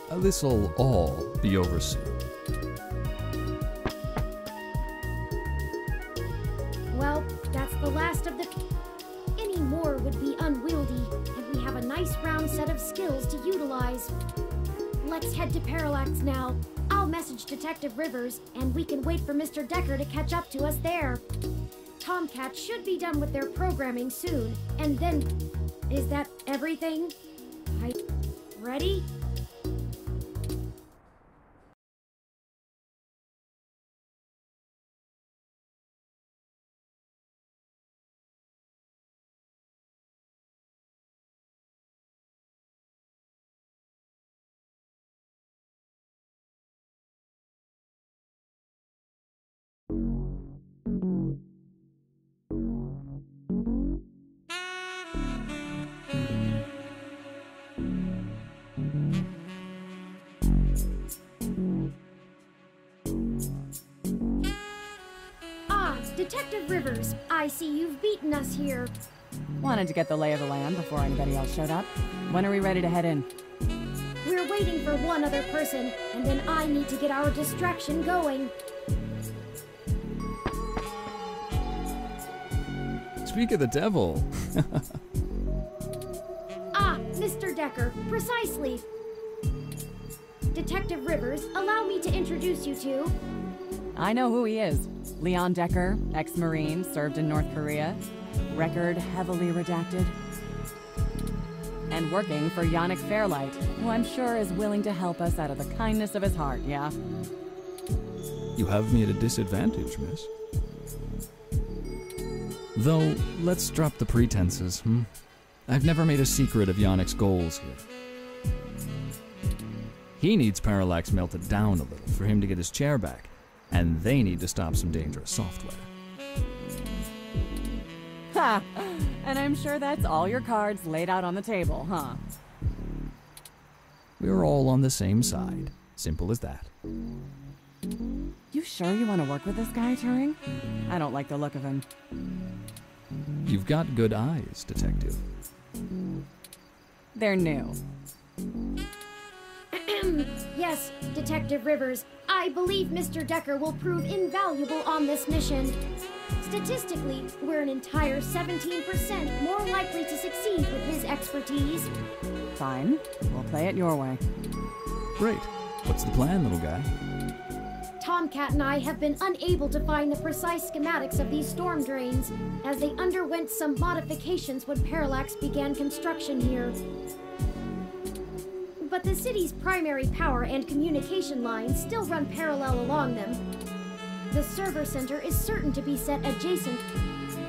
This'll all be over soon. Well, that's the last of the... Any more would be unwieldy, and we have a nice round set of skills to utilize. Let's head to Parallax now. I'll message Detective Rivers, and we can wait for Mr. Decker to catch up to us there. Tomcat should be done with their programming soon, and then... Is that everything? Ready? Detective Rivers, I see you've beaten us here. Wanted to get the lay of the land before anybody else showed up. When are we ready to head in? We're waiting for one other person, and then I need to get our distraction going. Speak of the devil. Ah, Mr. Decker, precisely. Detective Rivers, allow me to introduce you to... I know who he is. Leon Decker, ex-Marine, served in North Korea. Record heavily redacted. And working for Yannick Fairlight, who I'm sure is willing to help us out of the kindness of his heart, yeah? You have me at a disadvantage, miss. Though, let's drop the pretenses, I've never made a secret of Yannick's goals here. He needs Parallax melted down a little for him to get his chair back, and they need to stop some dangerous software. Ha! And I'm sure that's all your cards laid out on the table, huh? We're all on the same side. Simple as that. You sure you want to work with this guy, Turing? I don't like the look of him. You've got good eyes, Detective. They're new. Yes, Detective Rivers, I believe Mr. Decker will prove invaluable on this mission. Statistically, we're an entire 17% more likely to succeed with his expertise. Fine. We'll play it your way. Great. What's the plan, little guy? Tomcat and I have been unable to find the precise schematics of these storm drains, as they underwent some modifications when Parallax began construction here. But the city's primary power and communication lines still run parallel along them. The server center is certain to be set adjacent.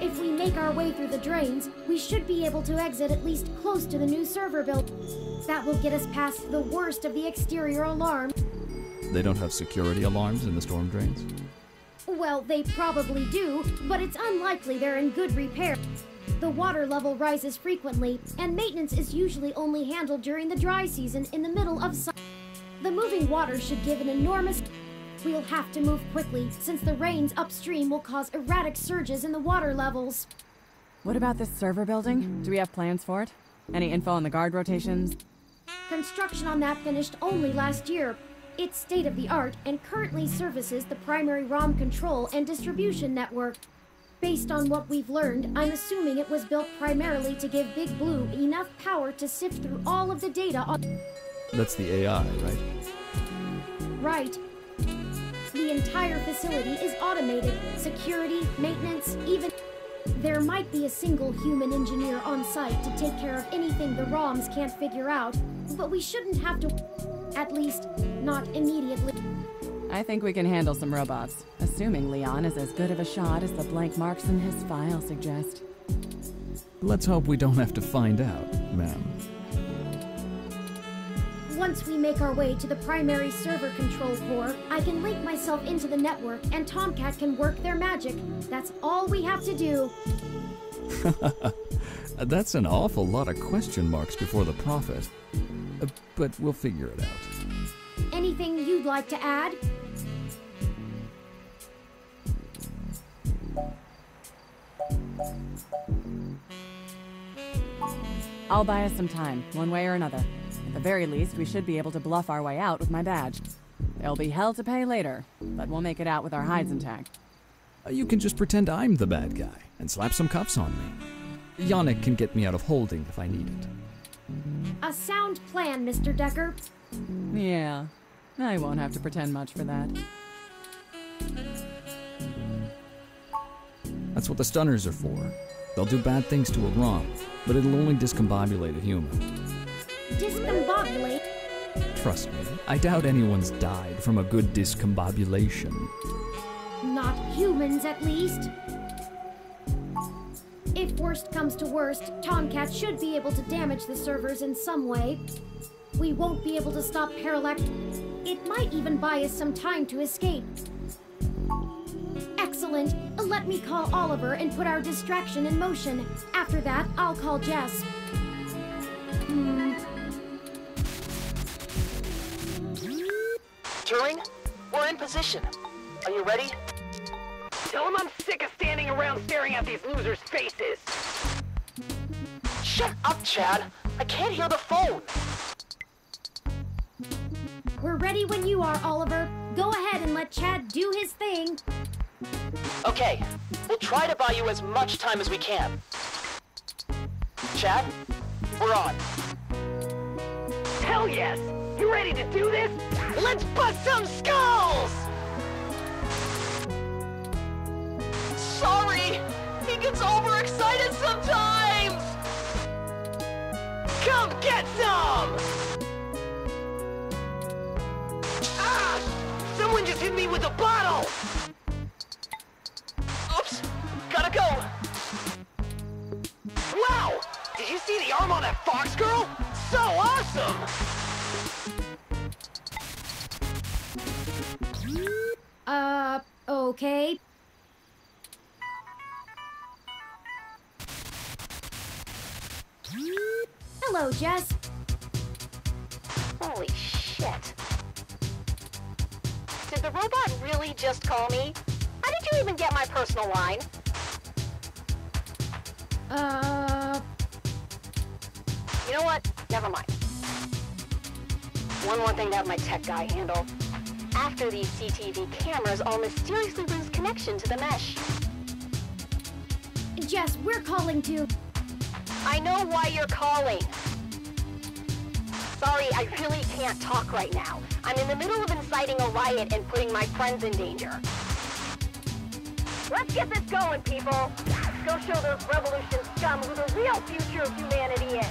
If we make our way through the drains, we should be able to exit at least close to the new server building. That will get us past the worst of the exterior alarm. They don't have security alarms in the storm drains? Well, they probably do, but it's unlikely they're in good repair. The water level rises frequently, and maintenance is usually only handled during the dry season in the middle of summer. The moving water should give an enormous... We'll have to move quickly, since the rains upstream will cause erratic surges in the water levels. What about this server building? Do we have plans for it? Any info on the guard rotations? Construction on that finished only last year. It's state-of-the-art and currently services the primary ROM control and distribution network. Based on what we've learned, I'm assuming it was built primarily to give Big Blue enough power to sift through all of the data on... That's the AI, right? Right. The entire facility is automated. Security, maintenance, even... There might be a single human engineer on site to take care of anything the ROMs can't figure out, but we shouldn't have to... At least, not immediately. I think we can handle some robots, assuming Leon is as good of a shot as the blank marks in his file suggest. Let's hope we don't have to find out, ma'am. Once we make our way to the primary server control core, I can link myself into the network and Tomcat can work their magic. That's all we have to do. That's an awful lot of question marks before the prophet. But we'll figure it out. Anything you'd like to add? I'll buy us some time, one way or another. At the very least, we should be able to bluff our way out with my badge. There'll be hell to pay later, but we'll make it out with our hides intact. You can just pretend I'm the bad guy and slap some cuffs on me. Yannick can get me out of holding if I need it. A sound plan, Mr. Decker. Yeah, I won't have to pretend much for that. That's what the stunners are for. They'll do bad things to a ROM, but it'll only discombobulate a human. Discombobulate? Trust me, I doubt anyone's died from a good discombobulation. Not humans, at least. If worst comes to worst, Tomcat should be able to damage the servers in some way. We won't be able to stop Parallax. It might even buy us some time to escape. Excellent. Let me call Oliver and put our distraction in motion. After that, I'll call Jess. Turing, we're in position. Are you ready? Tell him I'm sick of standing around staring at these losers' faces. Shut up, Chad. I can't hear the phone. We're ready when you are, Oliver. Go ahead and let Chad do his thing. Okay, we'll try to buy you as much time as we can. Chad, we're on. Hell yes! You ready to do this? Let's bust some skulls! Sorry! He gets overexcited sometimes! Come get some! Ah! Someone just hit me with a bottle! Oops! Gotta go! Wow! Did you see the arm on that fox girl? So awesome! Okay. Hello, Jess. Holy shit. Did the robot really just call me? How did you even get my personal line? You know what? Never mind. One more thing to have my tech guy handle. After these CTV cameras all mysteriously lose connection to the mesh. Jess, we're calling to... I know why you're calling. Sorry, I really can't talk right now. I'm in the middle of inciting a riot and putting my friends in danger. Let's get this going, people. Let's go show those revolution scum who the real future of humanity is.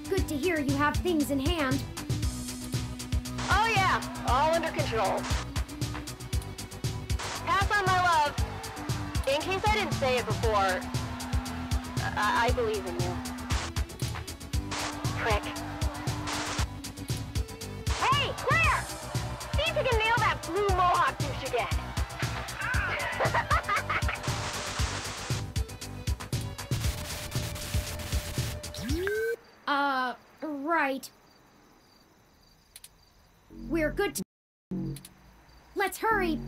Good to hear you have things in hand. Oh yeah, all under control. Pass on my love. In case I didn't say it before, I believe in you. Prick. Hey, Claire! See if you can nail that blue mohawk douche again. Right. We're good to... Let's hurry!